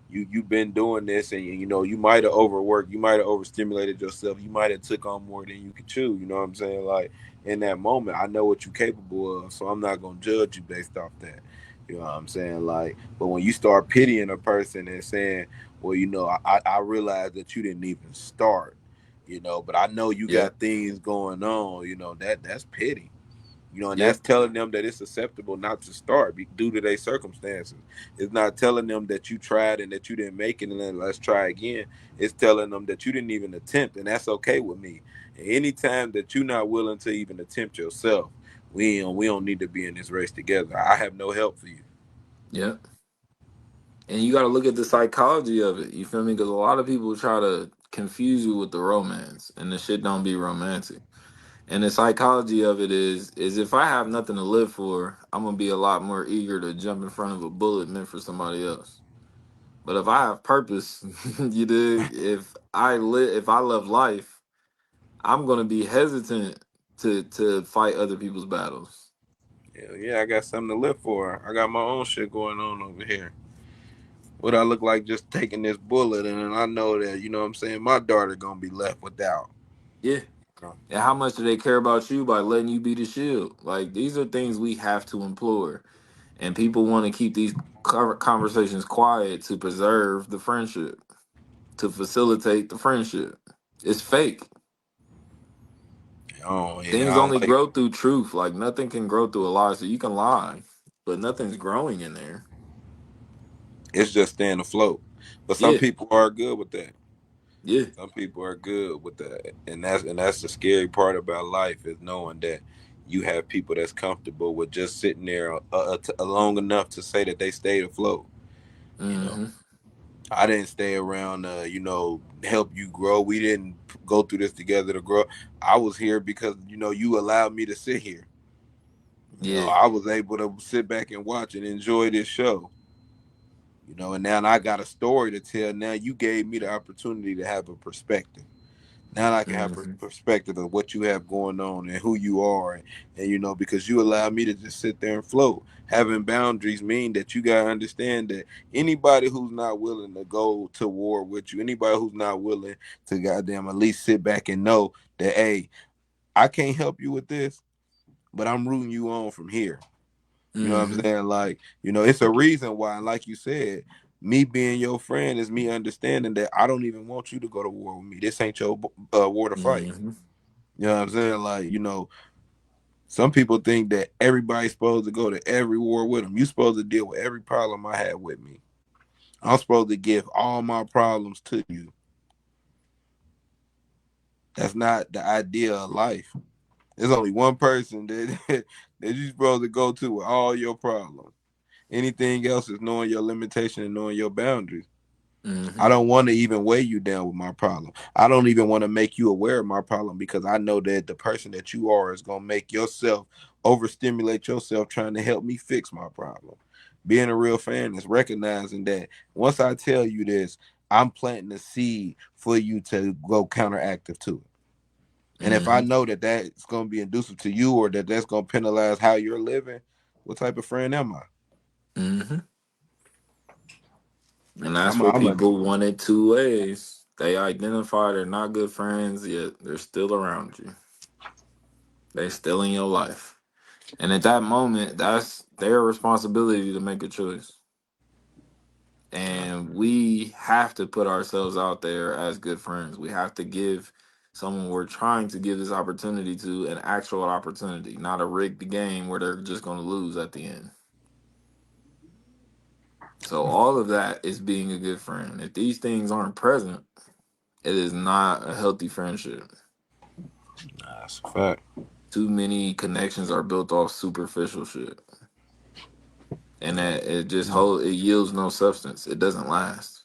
Speaker 3: you've been doing this, and you might have overworked, you might have overstimulated yourself, you might have took on more than you could chew. You know what I'm saying? Like in that moment, I know what you're capable of, so I'm not gonna judge you based off that. You know what I'm saying? Like, but when you start pitying a person and saying, well, I realize that you didn't even start. But I know you
Speaker 2: Yep.
Speaker 3: got things going on. That's pity. And
Speaker 2: Yep.
Speaker 3: that's telling them that it's acceptable not to start due to their circumstances. It's not telling them that you tried and that you didn't make it and then let's try again. It's telling them that you didn't even attempt, and that's okay with me. And anytime that you're not willing to even attempt yourself, we don't need to be in this race together. I have no help for you.
Speaker 2: Yep. And you got to look at the psychology of it. You feel me? Because a lot of people try to confuse you with the romance, and the shit don't be romantic. And the psychology of it is if I have nothing to live for, I'm gonna be a lot more eager to jump in front of a bullet meant for somebody else. But if I have purpose, you dig? If I love life, I'm gonna be hesitant to fight other people's battles.
Speaker 3: Hell yeah, I got something to live for. I got my own shit going on over here. What I look like just taking this bullet, and then I know that what I'm saying, my daughter gonna be left without.
Speaker 2: Yeah. And how much do they care about you by letting you be the shield? Like these are things we have to implore, and people want to keep these conversations quiet to preserve the friendship, to facilitate the friendship. It's fake.
Speaker 3: Oh yeah,
Speaker 2: Things
Speaker 3: I don't
Speaker 2: only
Speaker 3: like.
Speaker 2: grow through truth. Like nothing can grow through a lie. So you can lie, but nothing's growing in there.
Speaker 3: It's just staying afloat. But some
Speaker 2: Yeah,
Speaker 3: people are good with that.
Speaker 2: yeah,
Speaker 3: Some people are good with that, and that's the scary part about life is knowing that you have people that's comfortable with just sitting there long enough to say that they stayed afloat. You know,
Speaker 2: mm-hmm,
Speaker 3: I didn't stay around, help you grow. We didn't go through this together to grow. I was here because you allowed me to sit here.
Speaker 2: yeah,
Speaker 3: I was able to sit back and watch and enjoy this show. And now I got a story to tell. Now you gave me the opportunity to have a perspective. Now I can have a
Speaker 2: mm-hmm,
Speaker 3: perspective of what you have going on and who you are, and because you allow me to just sit there and float. Having boundaries mean that you gotta understand that anybody who's not willing to go to war with you, anybody who's not willing to goddamn at least sit back and know that, hey, I can't help you with this, but I'm rooting you on from here. You know what I'm
Speaker 2: mm-hmm,
Speaker 3: saying? Like, it's a reason why, like you said, me being your friend is me understanding that I don't even want you to go to war with me. This ain't your war to fight.
Speaker 2: mm-hmm,
Speaker 3: You know what I'm saying? Like, some people think that everybody's supposed to go to every war with them. You supposed to deal with every problem I have with me. I'm supposed to give all my problems to you. That's not the idea of life. There's only one person that that you're supposed to go to with all your problems. Anything else is knowing your limitation and knowing your boundaries.
Speaker 2: mm-hmm,
Speaker 3: I don't want to even weigh you down with my problem. I don't even want to make you aware of my problem because I know that the person that you are is going to make yourself overstimulate yourself trying to help me fix my problem. Being a real fan is recognizing that once I tell you this, I'm planting a seed for you to go counteractive to it. And if I
Speaker 2: mm-hmm,
Speaker 3: know that that's going to be inducive to you or that that's going to penalize how you're living, what type of friend am I?
Speaker 2: mm-hmm. And that's what
Speaker 3: I'm a
Speaker 2: people want it two ways. They identify they're not good friends, yet they're still around you. They still in your life. And at that moment, that's their responsibility to make a choice. And we have to put ourselves out there as good friends. We have to give someone we're trying to give this opportunity to an actual opportunity, not a rigged game where they're just going to lose at the end. So all of that is being a good friend. If these things aren't present, it is not a healthy friendship.
Speaker 3: That's a fact.
Speaker 2: Too many connections are built off superficial shit. And that it yields no substance. It doesn't last.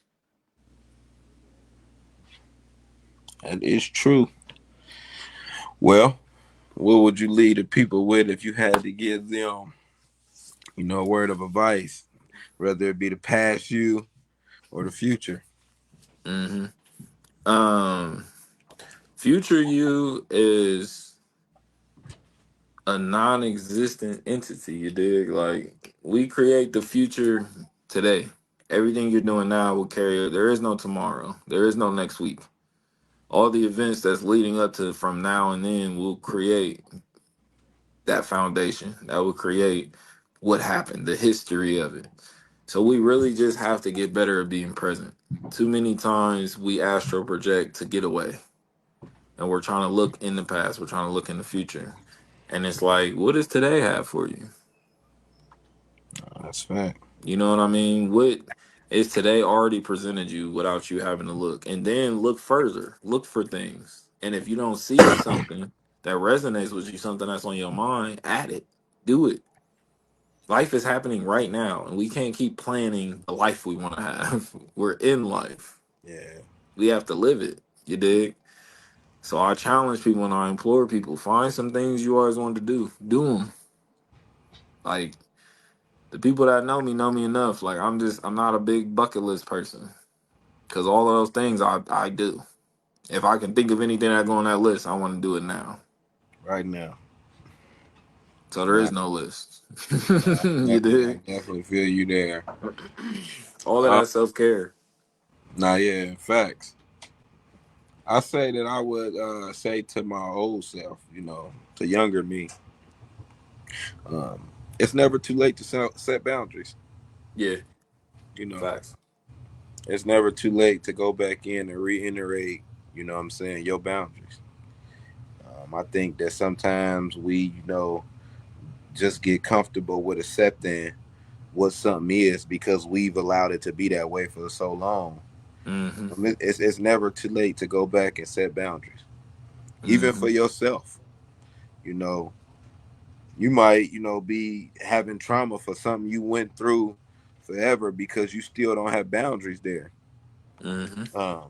Speaker 3: That is true. Well, what would you lead the people with if you had to give them, a word of advice, whether it be the past you or the future?
Speaker 2: hmm Um, future you is a non-existent entity. You dig? Like we create the future today. Everything you're doing now will carry. There is no tomorrow. There is no next week. All the events that's leading up to from now and then will create that foundation. That will create what happened, the history of it. So we really just have to get better at being present. Too many times we astral project to get away, and we're trying to look in the past. We're trying to look in the future, and it's like, what does today have for you?
Speaker 3: That's a fact.
Speaker 2: You know what I mean? What is today already presented you without you having to look? And then look further, look for things. And if you don't see something that resonates with you, something that's on your mind, add it, do it. Life is happening right now, and we can't keep planning a life we want to have. We're in life.
Speaker 3: Yeah.
Speaker 2: We have to live it. You dig? So I challenge people and I implore people, find some things you always wanted to do. Do them. Like the people that know me enough. Like I'm not a big bucket list person. Cause all of those things I do. If I can think of anything that go on that list, I want to do it now.
Speaker 3: Right now.
Speaker 2: So there is
Speaker 3: Nah,
Speaker 2: no list.
Speaker 3: I
Speaker 2: You
Speaker 3: I
Speaker 2: dig?
Speaker 3: definitely feel you there.
Speaker 2: All of
Speaker 3: Uh,
Speaker 2: that self care.
Speaker 3: nah, yeah, facts. I say that I would say to my old self, to younger me, it's never too late to set boundaries.
Speaker 2: Yeah,
Speaker 3: You know,
Speaker 2: facts.
Speaker 3: it's never too late to go back in and reiterate, what I'm saying, your boundaries. I think that sometimes we, just get comfortable with accepting what something is because we've allowed it to be that way for so long.
Speaker 2: Mm-hmm.
Speaker 3: It's never too late to go back and set boundaries, even
Speaker 2: Mm-hmm.
Speaker 3: for yourself. You know, you might, be having trauma for something you went through forever because you still don't have boundaries there.
Speaker 2: Mm-hmm.
Speaker 3: Um,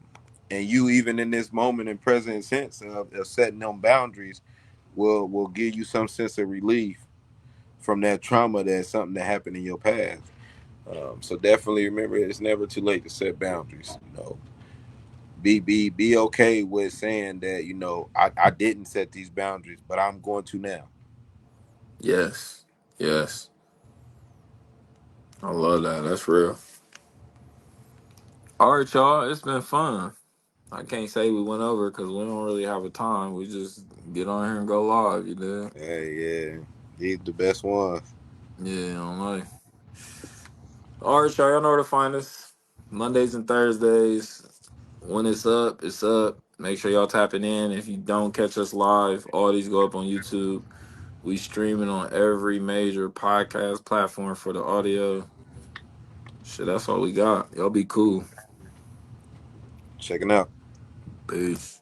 Speaker 3: and you, even in this moment in present sense of setting them boundaries, will give you some sense of relief from that trauma that's something that happened in your past. So definitely remember, it's never too late to set boundaries. Be okay with saying that I didn't set these boundaries, but I'm going to now.
Speaker 2: Yes. Yes. I love that. That's real. All right, y'all. It's been fun. I can't say we went over because we don't really have a time. We just get on here and go live. You know?
Speaker 3: Hey, yeah, these the best ones.
Speaker 2: Yeah, I'm like, all right, y'all. Y'all know where to find us. Mondays and Thursdays. When it's up, it's up. Make sure y'all tapping in. If you don't catch us live, all these go up on YouTube. We streaming on every major podcast platform for the audio. Shit, that's all we got. Y'all be cool.
Speaker 3: Checking out.
Speaker 2: Peace.